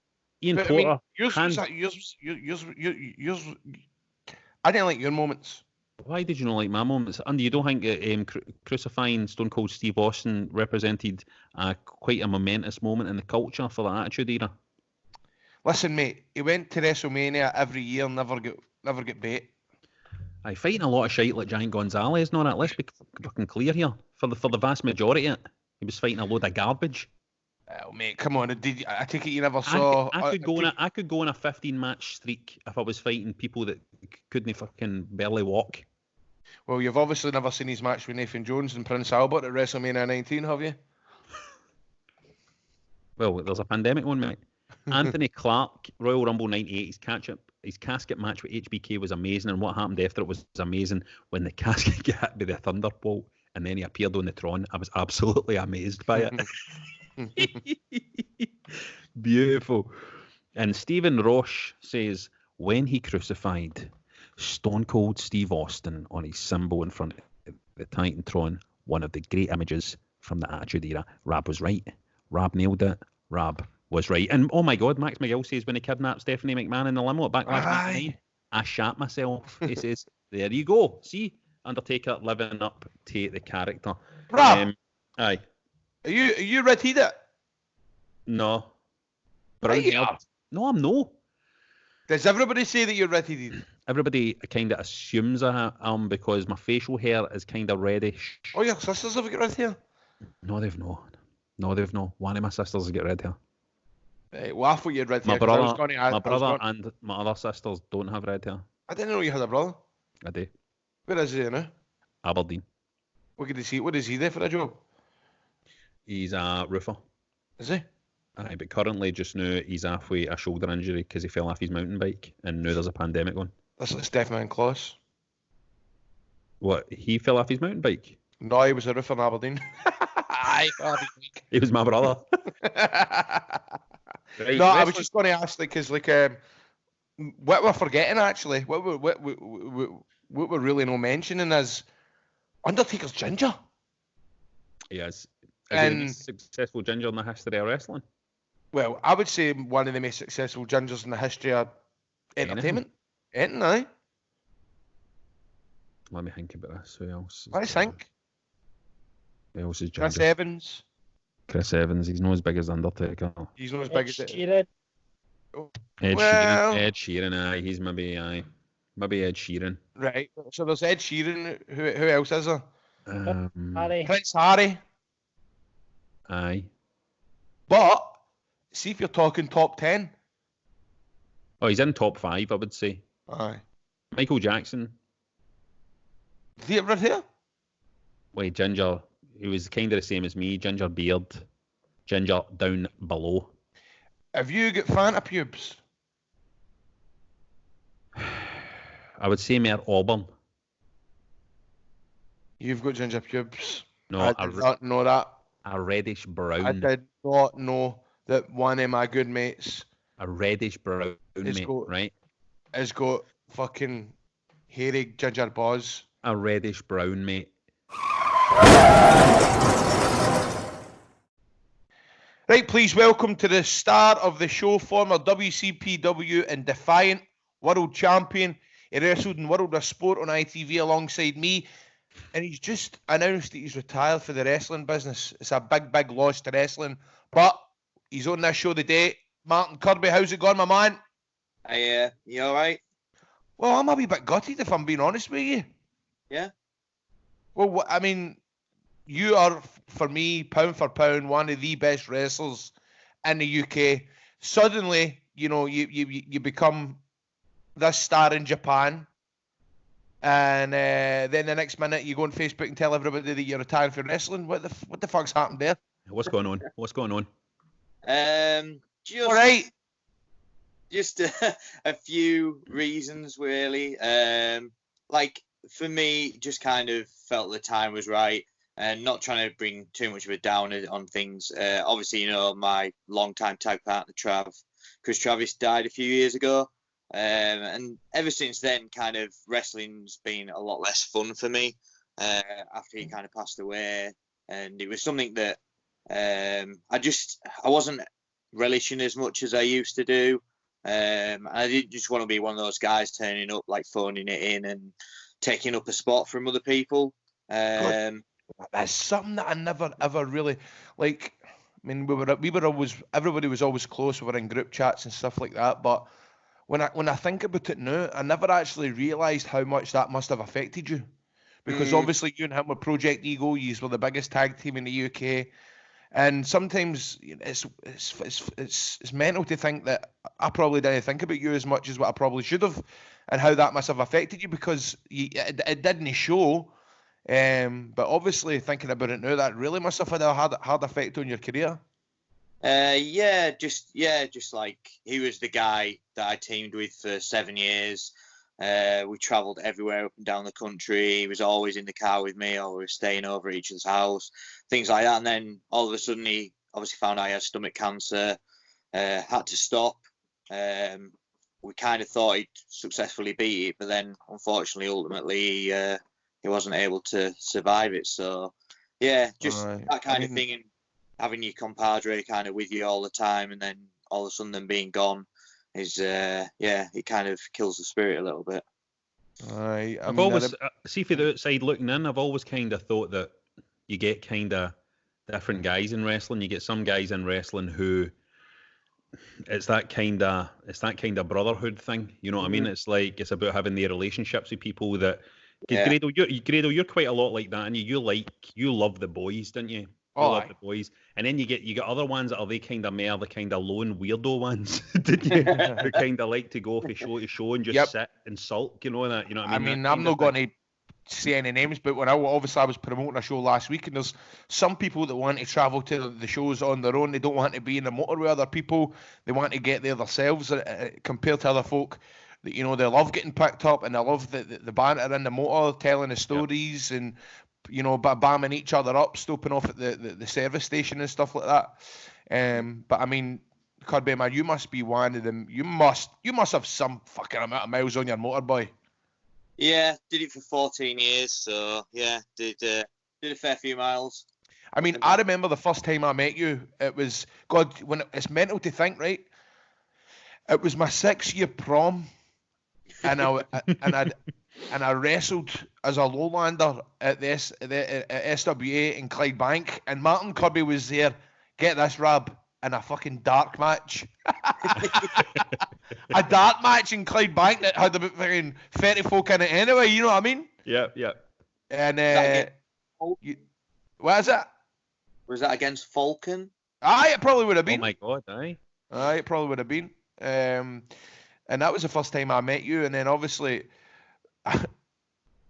I didn't like your moments. Why did you not like my moments? Andy, you don't think crucifying Stone Cold Steve Austin represented quite a momentous moment in the culture for the Attitude Era? Listen, mate, he went to WrestleMania every year, never get bait. Aye, fighting a lot of shite like Giant Gonzalez and all that. Let's be fucking clear here. For the vast majority of it, he was fighting a load of garbage. Oh, mate, come on. I take it you never saw... I could go on a 15-match streak if I was fighting people that couldn't fucking barely walk. Well, you've obviously never seen his match with Nathan Jones and Prince Albert at WrestleMania 19, have you? Well, there's a pandemic one, mate. Anthony Clark, Royal Rumble 98, his casket match with HBK was amazing, and what happened after it was amazing when the casket got hit by the Thunderbolt and then he appeared on the Tron. I was absolutely amazed by it. Beautiful. And Stephen Roche says, when he crucified Stone Cold Steve Austin on his symbol in front of the Titantron, one of the great images from the Attitude Era, Rab was right. Rab nailed it. Rab was right. And oh my God, Max McGill says when he kidnapped Stephanie McMahon in the limo at Backlash 99, I shat myself. He says, there you go. See, Undertaker living up to the character. Rab, aye. Are you red-headed? No. Brown haired. No, I'm no. Does everybody say that you're red-headed? Everybody kind of assumes I am because my facial hair is kind of reddish. Oh, your sisters have got red hair? No, they've not. No, they've not. One of my sisters has got red hair. Right, well, I thought you had red hair. My brother and my other sisters don't have red hair. I didn't know you had a brother. I do. Where is he now? Aberdeen. What does he do for a job? He's a roofer. Is he? Aye, but currently, just now, he's halfway a shoulder injury because he fell off his mountain bike, and now there's a pandemic on. That's like Stefan Kloss. What? He fell off his mountain bike? No, he was a roofer in Aberdeen. Aye, he was my brother. Right, no, I was just going to ask, because what we're forgetting actually, what we're really not mentioning is Undertaker's ginger. Yes. Is he the most successful ginger in the history of wrestling? Well, I would say one of the most successful gingers in the history of entertainment. Anything, aye. Let me think about this. Who else? I think. Who else is ginger? Chris Evans. Chris Evans. He's not as big as Undertaker. He's not as big as Sheeran. Ed Sheeran. Aye, he's maybe Ed Sheeran. Right. So there's Ed Sheeran. Who else is there? Harry. Prince Harry. Aye. But see if you're talking top 10. Oh, he's in top 5, I would say. Aye. Michael Jackson. Did he have red hair? Wait, ginger. He was kind of the same as me. Ginger beard. Ginger down below. Have you got Fanta pubes? I would say more auburn. You've got ginger pubes. No, I did not know that. a reddish brown. I did not know that one of my good mates A reddish brown, mate, right? has got fucking hairy ginger paws. A reddish brown, mate. Right, please welcome to the star of the show, former WCPW and Defiant world champion. He wrestled in World of Sport on ITV alongside me, and he's just announced that he's retired for the wrestling business. It's a big, big loss to wrestling, but he's on this show today. Martin Kirby, how's it going, my man? You all right? Well, I'm a wee bit gutted, if I'm being honest with you. Yeah? Well, I mean, you are, for me, pound for pound, one of the best wrestlers in the UK. Suddenly, you become this star in Japan, and then the next minute you go on Facebook and tell everybody that you're retiring from wrestling. What the fuck's happened there? What's going on? All right. Just a few reasons, really. Like, for me, just kind of felt the time was right, and not trying to bring too much of a downer on things. Obviously, my long-time tag partner, Chris Travis, died a few years ago. And ever since then, kind of wrestling's been a lot less fun for me after he kind of passed away. And it was something that I wasn't relishing as much as I used to do. I didn't just want to be one of those guys turning up, like phoning it in and taking up a spot from other people. That's something that I never ever really like. I mean, we were always, everybody was always close. We were in group chats and stuff like that. But when I think about it now, I never actually realised how much that must have affected you, because obviously you and him were Project Ego. You were the biggest tag team in the UK. And sometimes it's mental to think that I probably didn't think about you as much as what I probably should have, and how that must have affected you, because it didn't show. But obviously, thinking about it now, that really must have had a hard effect on your career. Just like he was the guy that I teamed with for 7 years. We travelled everywhere up and down the country. He was always in the car with me, or we were staying over at each other's house, things like that. And then all of a sudden, he obviously found I had stomach cancer, had to stop. We kind of thought he'd successfully beat it, but then unfortunately, ultimately, he wasn't able to survive it. So, yeah, just that kind of thing, and having your compadre kind of with you all the time, and then all of a sudden them being gone is, it kind of kills the spirit a little bit. I've always, see from the outside looking in, I've always kind of thought that you get kind of different guys in wrestling. You get some guys in wrestling who it's that kind of brotherhood thing. You know what I mean? It's like, it's about having their relationships with people that. Yeah. Grado, you're quite a lot like that, and you love the boys, didn't you? You love the boys, and then you get other ones that are the kind of lone weirdo ones, didn't you? Who kind of like to go from show to show and just sit and sulk, you know that. You know what I mean? I'm not going to say any names, but I was promoting a show last week, and there's some people that want to travel to the shows on their own. They don't want to be in the motor with other people. They want to get there themselves, compared to other folk. They love getting picked up, and they love the banter in the motor, telling the stories, and bamming each other up, stopping off at the service station and stuff like that. But I mean, Kirby, man, you must be one of them. You must have some fucking amount of miles on your motorbike. Yeah, did it for 14 years, so yeah, did a fair few miles. I mean, I remember the first time I met you. It was it's mental to think, right? It was my 6-year prom. And I wrestled as a lowlander at the SWA in Clydebank, and Martin Kirby was there. Get this, Rab, in a fucking dark match. A dark match in Clydebank that had about fucking 30 folk in it anyway. You know what I mean? Yeah. And what is it? Was that against Falcon? Aye, it probably would have been. Oh my god, aye. Aye, it probably would have been. And that was the first time I met you, and then obviously, I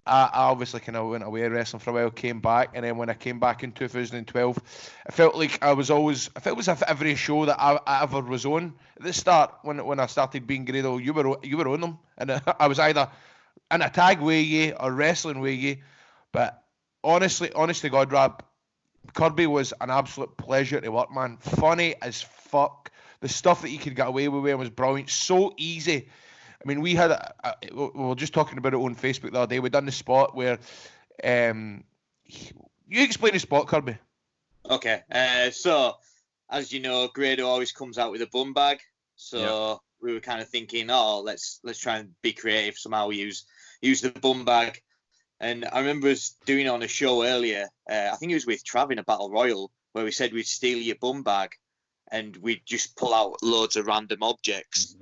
obviously kind of went away wrestling for a while, came back, and then when I came back in 2012, I felt like I was always, I felt as if every show that I ever was on at the start, when I started being Grado, you were on them, and I was either in a tag with you or wrestling with you. But honestly, honest to God, Rab, Kirby was an absolute pleasure to work, man. Funny as fuck. The stuff that he could get away with was brilliant. So easy. I mean, we had we were just talking about it on Facebook the other day. We done the spot where you explain the spot, Kirby. Okay. So, as you know, Grado always comes out with a bum bag. So we were kind of thinking, oh, let's try and be creative somehow. Use the bum bag. And I remember us doing it on a show earlier. I think it was with Trav in a Battle Royal, where we said we'd steal your bum bag, and we'd just pull out loads of random objects.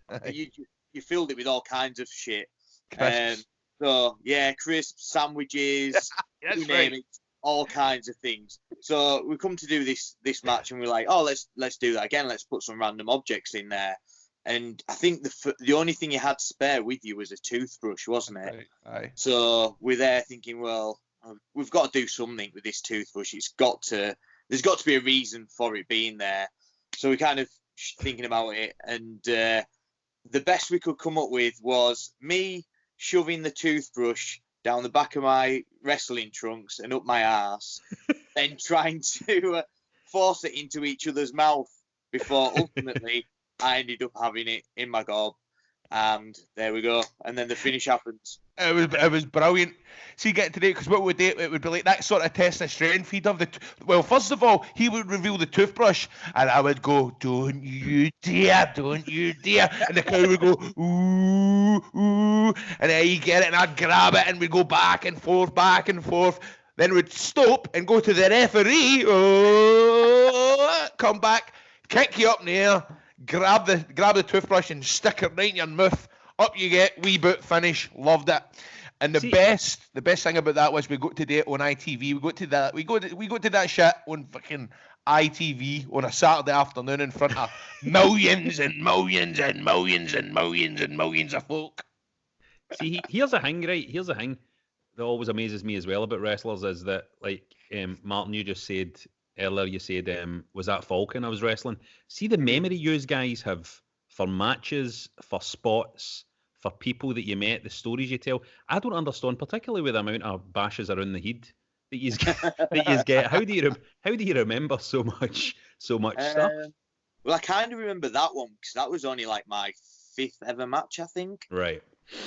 And you filled it with all kinds of shit. So yeah, crisps, sandwiches, you name it, all kinds of things. So we come to do this match, and we're like, oh, let's do that again. Let's put some random objects in there. And I think the only thing you had spare with you was a toothbrush, wasn't it? Aye. So we're there thinking, well, we've got to do something with this toothbrush. There's got to be a reason for it being there. So we're kind of thinking about it, and the best we could come up with was me shoving the toothbrush down the back of my wrestling trunks and up my arse, then trying to force it into each other's mouth before ultimately I ended up having it in my gob, and there we go. And then the finish happens. It was brilliant. See, getting today, because what we do, it would be like that sort of test of strength. He'd have well, first of all, he would reveal the toothbrush, and I would go, "Don't you dare, don't you dare," and the crowd would go, "Ooh, ooh," and then he'd get it, and I'd grab it, and we'd go back and forth, then we'd stop and go to the referee, come back, kick you up in the air, grab the toothbrush and stick it right in your mouth. Up you get, wee boot, finish. Loved it. And the best thing about that was we got to do it on ITV. We got to that shit on fucking ITV on a Saturday afternoon in front of millions and millions and millions and millions and millions of folk. See, here's a thing, right? Here's a thing that always amazes me as well about wrestlers is that, like, Martin, you just said earlier, you said, was that Falcon I was wrestling? See the memory you guys have for matches, for spots, for people that you met, the stories you tell. I don't understand, particularly with the amount of bashes around the head that you get. How do you remember so much stuff? Well, I kind of remember that one because that was only like my 5th ever match, I think. Right.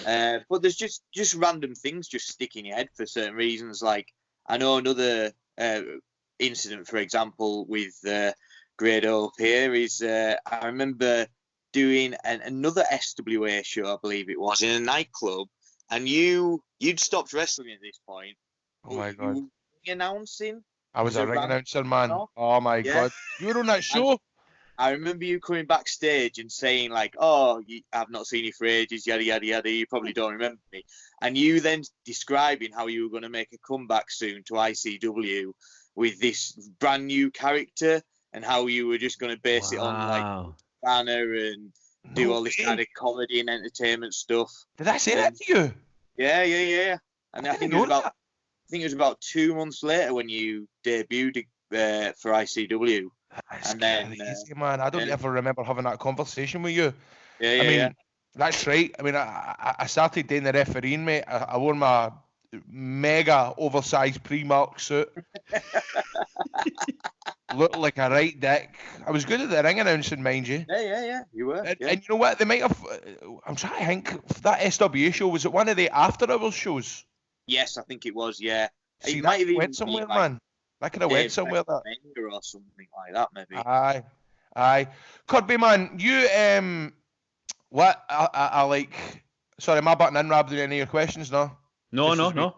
But there's just random things just stick in your head for certain reasons. Like I know another incident, for example, with Grado up here is I remember doing another SWA show, I believe it was, in a nightclub, and you'd stopped wrestling at this point. Oh my God. You were announcing. I was a ring announcer, man. Oh my God. You were on that show? I remember you coming backstage and saying like, oh, I've not seen you for ages, yada, yada, yada. You probably don't remember me. And you then describing how you were going to make a comeback soon to ICW with this brand new character and how you were just going to base it on like banner and do all this kind of comedy and entertainment stuff. Did I say that to you? Yeah. And I think it was about 2 months later when you debuted for ICW. That's crazy, man. I don't ever remember having that conversation with you. Yeah. That's right. I mean, I started doing the refereeing, mate. I wore my mega oversized Primark suit. Looked like a right dick. I was good at the ring announcing, mind you. Yeah. You were. And you know what? They might have. I'm trying to think. That SWA show, was it one of the after hours shows? Yes, I think it was. Yeah. See, might have went somewhere, man. That could have went somewhere. That. Or something like that, maybe. Aye. Kirby, man, you what I like. Sorry, am I butting in, Rab? Do any of your questions? No. No.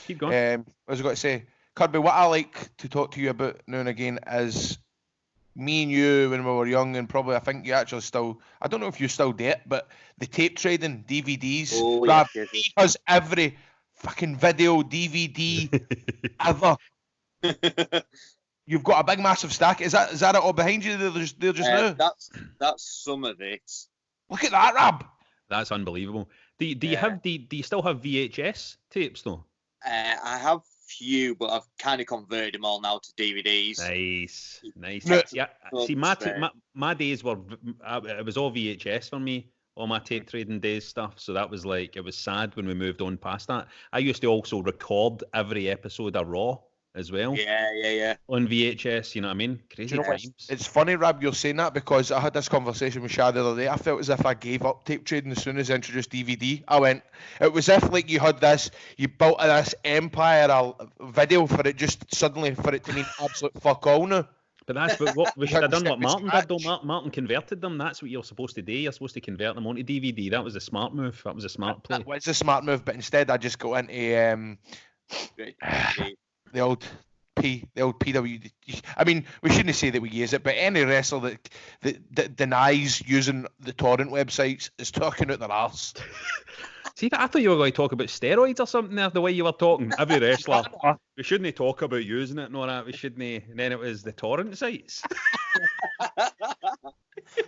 Keep going. What was I going to say? Kirby, what I like to talk to you about now and again is me and you when we were young, and probably I think you actually still, I don't know if you still do it, but the tape trading, DVDs. Oh, Rab, yes. he has every fucking video, DVD ever. You've got a big massive stack. Is that it all behind you? They're just now. That's some of it. Look at that, Rab. That's unbelievable. Do you still have VHS tapes though? I have few, but I've kind of converted them all now to DVDs. Nice. No. Yeah. See, my days were it was all VHS for me. all my tape trading days stuff. So that was like, it was sad when we moved on past that. I used to also record every episode of Raw as well Yeah. on VHS. You know what I mean? Crazy You know what? times. It's funny, Rab, you're saying that because I had this conversation with Shad the other day. I felt as if I gave up tape trading as soon as I introduced DVD. It was as if like you built this empire of video for it to mean absolute fuck all now. But that's what we You should have had to done. What start Martin from did, though. scratch. Martin converted them. That's what you're supposed to do. You're supposed to convert them onto DVD. That was a smart move. That was a smart play. That was a smart move, but instead I just got into Great. the old PW. I mean, we shouldn't say that we use it, but any wrestler that denies using the torrent websites is talking out their arse. See, I thought you were going to talk about steroids or something there, the way you were talking. Every wrestler, we shouldn't talk about using it and all that. We shouldn't. And then it was the torrent sites.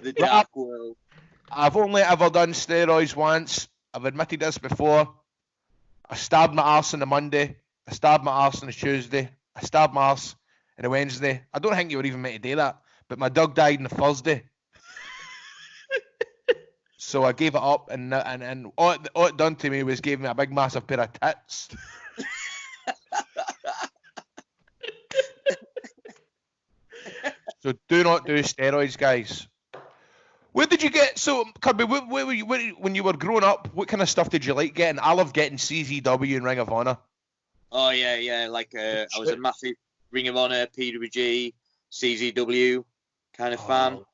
The dark world. I've only ever done steroids once. I've admitted this before. I stabbed my arse on a Monday. I stabbed my arse on a Tuesday. I stabbed my arse on a Wednesday. I don't think you were even meant to do that, but my dog died on a Thursday. So I gave it up, and all it done to me was gave me a big massive pair of tits. So do not do steroids, guys. Where did you get? So Kirby, where were you when you were growing up? What kind of stuff did you like getting? I love getting CZW and Ring of Honor. Oh yeah. Like I was a massive Ring of Honor, PWG, CZW kind of fan. Loved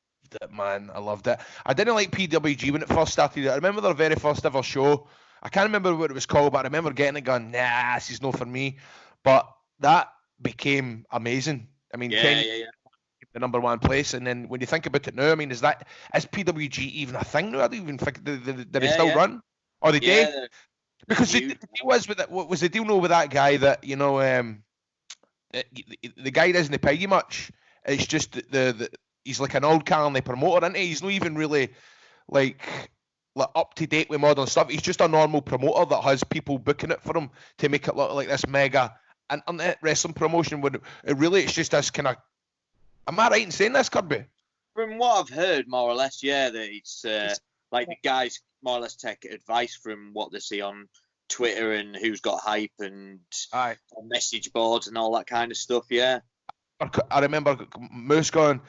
it, man. I loved it. I didn't like PWG when it first started. I remember their very first ever show. I can't remember what it was called, but I remember getting it going, nah, this is not for me. But that became amazing. I mean, 10 Yeah. the number one place, and then when you think about it now, I mean, is PWG even a thing now? I don't even think did they still run, or they Yeah, did? Because the deal was with what was the deal now with that guy that the guy doesn't pay you much. It's just the he's like an old Carney promoter, isn't he? He's not even really like up to date with modern stuff. He's just a normal promoter that has people booking it for him to make it look like this mega internet wrestling promotion. When it's just this kind of. Am I right in saying this, Kirby? From what I've heard, more or less, yeah, that it's like the guys more or less take advice from what they see on Twitter and who's got hype and Aye. on message boards and all that kind of stuff, yeah. I remember Moose going,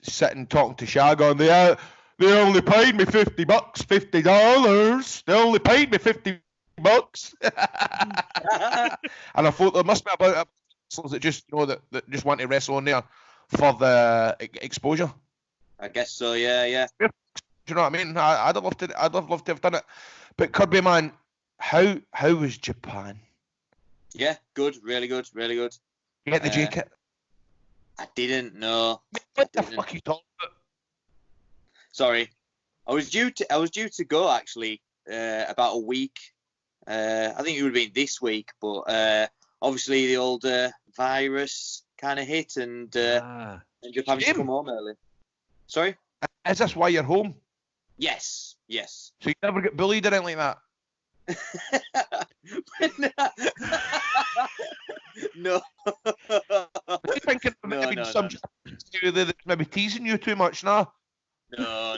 sitting talking to Shag going, they only paid me $50, $50. They only paid me $50. And I thought there must be about wrestlers that just that just want to wrestle on there for the exposure. I guess so, yeah. Do you know what I mean? I'd have loved to have done it. But Kirby, man, how was Japan? Yeah, good, really good. You get the J kit? I didn't know. What the fuck are you talking about? Sorry, I was due to go actually about a week. I think it would have been this week, but obviously the old virus kind of hit and ended up having to come home early. Sorry? Is this why you're home? Yes. So you never get bullied or anything like that? No. Are you thinking maybe some that's maybe teasing you too much now? No.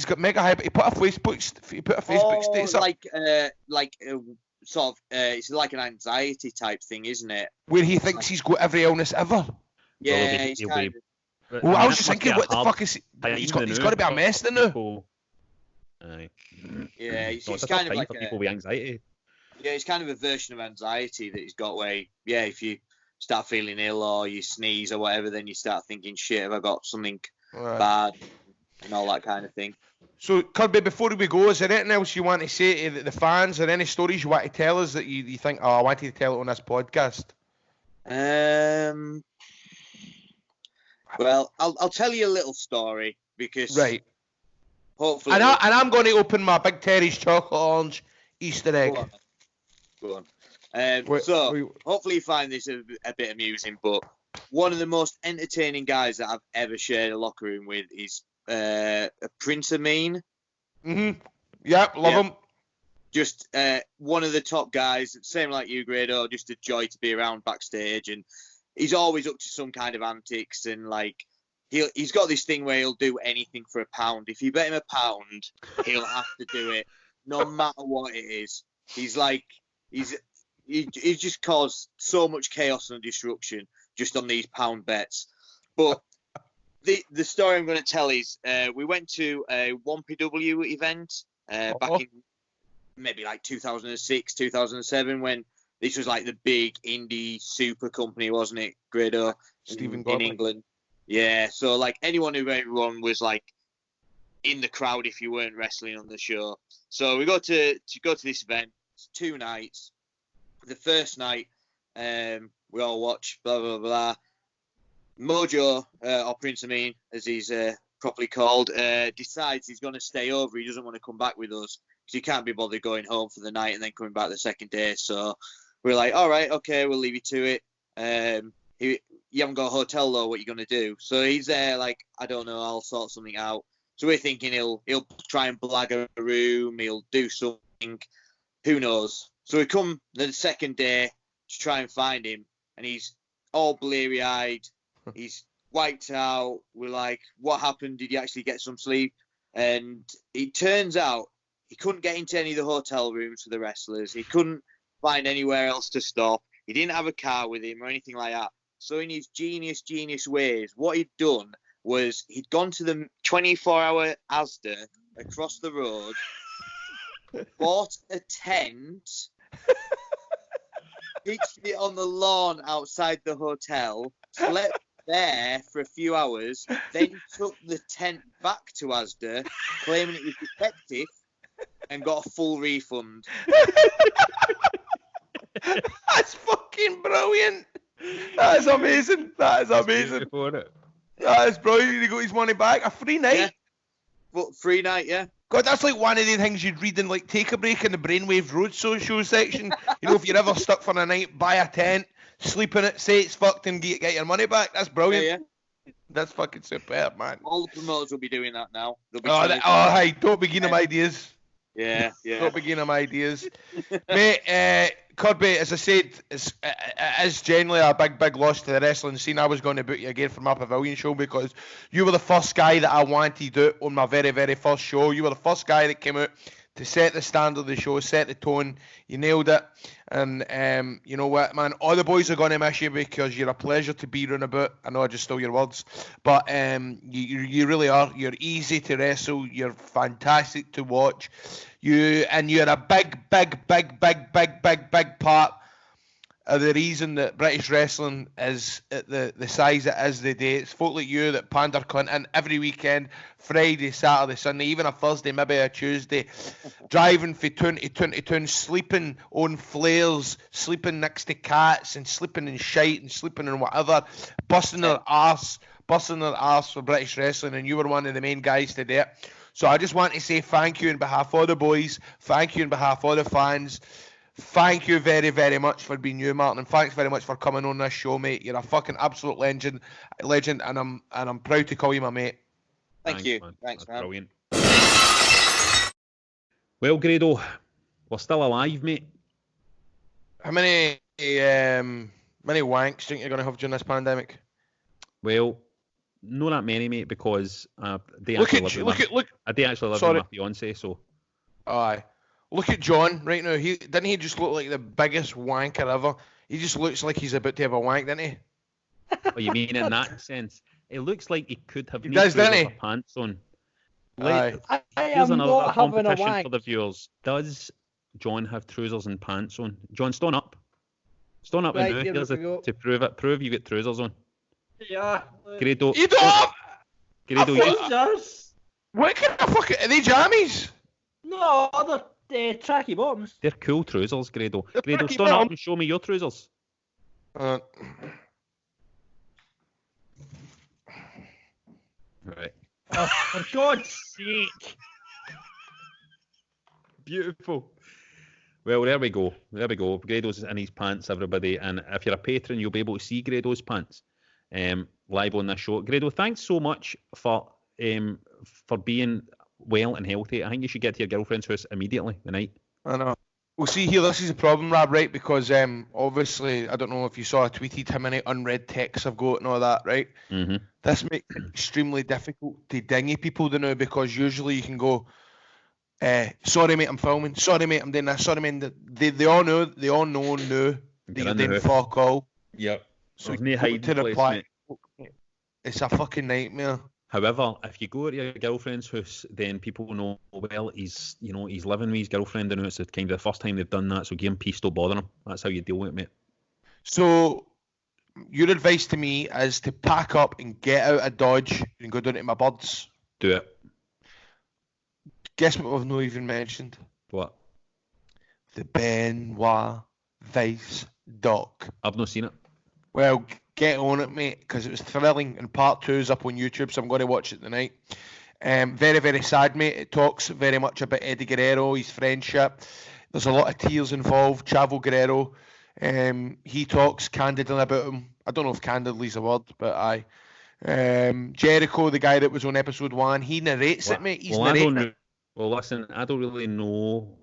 He's got mega hype. He put a Facebook status up it's like an anxiety type thing, isn't it? where he thinks he's got every illness ever. Yeah, he'll be. Well, I was just thinking, what the fuck is he? He's got to be a mess now. Aye. Yeah, he's So it's a kind tough of time like for people with anxiety. yeah, it's kind of a version of anxiety that he's got where, yeah, if you start feeling ill or you sneeze or whatever, then you start thinking, shit, have I got something bad and all that kind of thing. So, Kirby, before we go, is there anything else you want to say to the fans, or any stories you want to tell us that you think, oh, I wanted to tell it on this podcast? Well, I'll tell you a little story because hopefully, and I'm going to open my Big Terry's chocolate orange Easter egg. Go on. Hopefully you find this a bit amusing. But one of the most entertaining guys that I've ever shared a locker room with is Prince Ameen. Yep, love him. Just one of the top guys, same like you, Grado, just a joy to be around backstage, and he's always up to some kind of antics, and like he's got this thing where he'll do anything for £1. If you bet him £1, he'll have to do it, no matter what it is. He's just caused so much chaos and disruption just on these pound bets. But the story I'm going to tell is we went to a 1PW event back in maybe like 2006, 2007, when this was like the big indie super company, wasn't it, Grado? In England. Yeah, so like everyone was like in the crowd if you weren't wrestling on the show. So we go to this event. It's 2 nights. The first night, we all watch, blah, blah, blah. Mojo, or Prince Ameen, as he's properly called, decides he's going to stay over. He doesn't want to come back with us because he can't be bothered going home for the night and then coming back the second day. So we're like, all right, okay, we'll leave you to it. You haven't got a hotel, though. What are you going to do? So he's there like, I don't know, I'll sort something out. So we're thinking he'll try and blag a room. He'll do something. Who knows? So we come the second day to try and find him, and he's all bleary-eyed. He's wiped out. We're like, what happened? Did you actually get some sleep? And it turns out he couldn't get into any of the hotel rooms for the wrestlers. He couldn't find anywhere else to stop. He didn't have a car with him or anything like that. So in his genius ways, what he'd done was he'd gone to the 24-hour Asda across the road, bought a tent, pitched it on the lawn outside the hotel, slept there for a few hours, then took the tent back to Asda, claiming it was defective, and got a full refund. That's fucking brilliant. That is amazing. That is amazing. That is brilliant. He got his money back. A free night. Yeah. What, free night, yeah. God, that's like one of the things you'd read in like Take a Break in the Brainwave Roadshow show section. You know, if you're ever stuck for a night, buy a tent, sleep in it, say it's fucked, and get your money back. That's brilliant. Yeah. That's fucking superb, man. All the promoters will be doing that now. Hey, don't begin them ideas. Yeah. Don't begin them ideas. Mate, Kirby, as I said, it is generally a big loss to the wrestling scene. I was going to book you again for my pavilion show because you were the first guy that I wanted out on my very, very first show. You were the first guy that came out to set the standard of the show, set the tone. You nailed it. And you know what, man? All the boys are going to miss you because you're a pleasure to be round about. I know I just stole your words. But you really are. You're easy to wrestle. You're fantastic to watch. You're a big part of the reason that British wrestling is at the size it is today. It's folk like you that pander Clinton every weekend, Friday, Saturday, Sunday, even a Thursday, maybe a Tuesday, driving from town to town, sleeping on flares, sleeping next to cats and sleeping in shite and sleeping in whatever, busting their arse for British wrestling, and you were one of the main guys to do it. So I just want to say thank you on behalf of the boys, thank you on behalf of the fans. Thank you very, very much for being you, Martin, and thanks very much for coming on this show, mate. You're a fucking absolute legend, and I'm proud to call you my mate. Thanks, you. Man. Thanks, man. Brilliant. Well, Grado, we're still alive, mate. How many wanks do you think you're going to have during this pandemic? Well, not that many, mate, because they Look actually at live with I do actually live Sorry. with my fiance, so Aye. Look at John right now. Didn't he just look like the biggest wanker ever? He just looks like he's about to have a wank, didn't he? oh, you mean in that sense? It looks like he could have He no does, doesn't trousers he? or pants on. Aye. I Here's am another not having a competition wank. for the viewers. Does John have trousers and pants on? John, stand up. Stand up Right, now. here Here's we go. to prove it. Prove you got trousers on. Yeah. Grado. You don't! Grado, you, Trousers? What kind of fucking... Are they jammies? No, they're tracky bottoms. they're cool trousers, Grado. They're Grado, pretty stand up bum. and show me your trousers. Uh, Right. Oh, for God's sake. Beautiful. Well, there we go. There we go. Grado's in his pants, everybody. And if you're a patron, you'll be able to see Grado's pants live on this show. Grado, thanks so much for being well and healthy. I think you should get to your girlfriend's house immediately tonight. I know. Well, see here, this is the problem, Rab, right? Because obviously, I don't know if you saw, I tweeted how many unread texts I've got and all that, right? Mm-hmm. This makes it extremely difficult to dingy people now, because usually you can go, sorry mate, I'm filming. Sorry mate, I'm doing this. Sorry mate, they all know now that You're you're in the doing house. fuck all. Yep. So There's you no go hiding to place, reply. mate. It's a fucking nightmare. However, if you go to your girlfriend's house, then people know, well, he's living with his girlfriend, and it's the kind of the first time they've done that. So give him peace, don't bother him. That's how you deal with it, mate. So your advice to me is to pack up and get out of Dodge and go down to my buds. Do it. Guess what we've not even mentioned? What? The Benoit Vice doc. I've not seen it. Well, get on it, mate, because it was thrilling, and part 2 is up on YouTube, so I'm going to watch it tonight. Very, very sad, mate. It talks very much about Eddie Guerrero, his friendship. There's a lot of tears involved. Chavo Guerrero, he talks candidly about him. I don't know if candidly is a word, but aye. Jericho, the guy that was on episode 1, he narrates it, mate. He's narrating it. Well, listen, I don't really know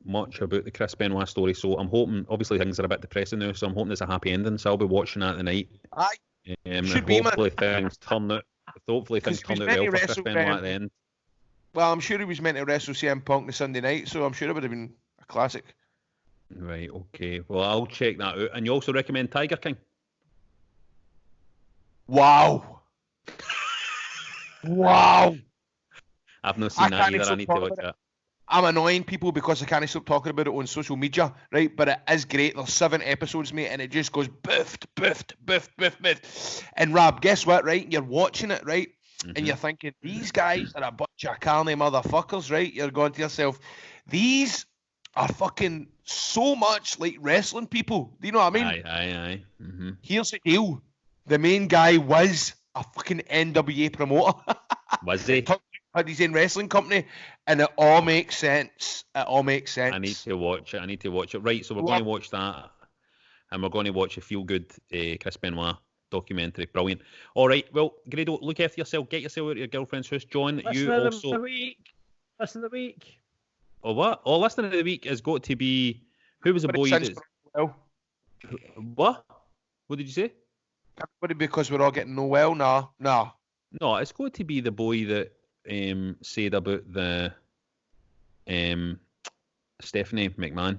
much about the Chris Benoit story, so I'm hoping, obviously things are a bit depressing now, so I'm hoping there's a happy ending, so I'll be watching that tonight. Aye. And Should be, man. hopefully things turn out well for Chris Benoit at the end. Well, I'm sure he was meant to wrestle CM Punk the Sunday night, so I'm sure it would have been a classic. Right, okay. Well, I'll check that out. And you also recommend Tiger King? Wow. Wow. I've not seen that can't either. I stop need to talking watch about that. I'm annoying people because I can't stop talking about it on social media, right? But it is great. There's 7 episodes, mate, and it just goes biffed, biffed, biffed, biffed, biffed. And Rab, guess what, right? You're watching it, right? And you're thinking, these guys are a bunch of carny motherfuckers, right? You're going to yourself, these are fucking so much like wrestling people. Do you know what I mean? Aye. Mm-hmm. Here's the deal. The main guy was a fucking NWA promoter. Was he? Had his own wrestling company, and it all makes sense. It all makes sense. I need to watch it. Right, so we're going to watch that, and we're going to watch a feel-good Chris Benoit documentary. Brilliant. All right, well, Grado, look after yourself. Get yourself out of your girlfriend's house. John, you also... Listen of the week. Oh, what? Oh, listening of the week has got to be... Who was the boy that... What? What did you say? Everybody, because we're all getting no well? Nah. No, it's got to be the boy that said about the Stephanie McMahon.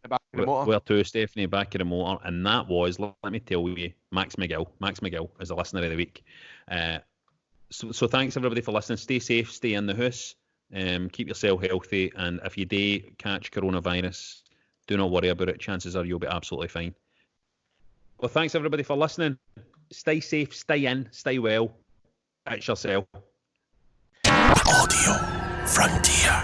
Back in the motor. Where to, Stephanie, back in the motor, and that was, let me tell you, Max McGill. Max McGill is the listener of the week. So thanks everybody for listening. Stay safe, stay in the house, keep yourself healthy, and if you do catch coronavirus, do not worry about it. Chances are you'll be absolutely fine. Well, thanks everybody for listening. Stay safe, stay in, stay well. It's yourself. Audio Frontier.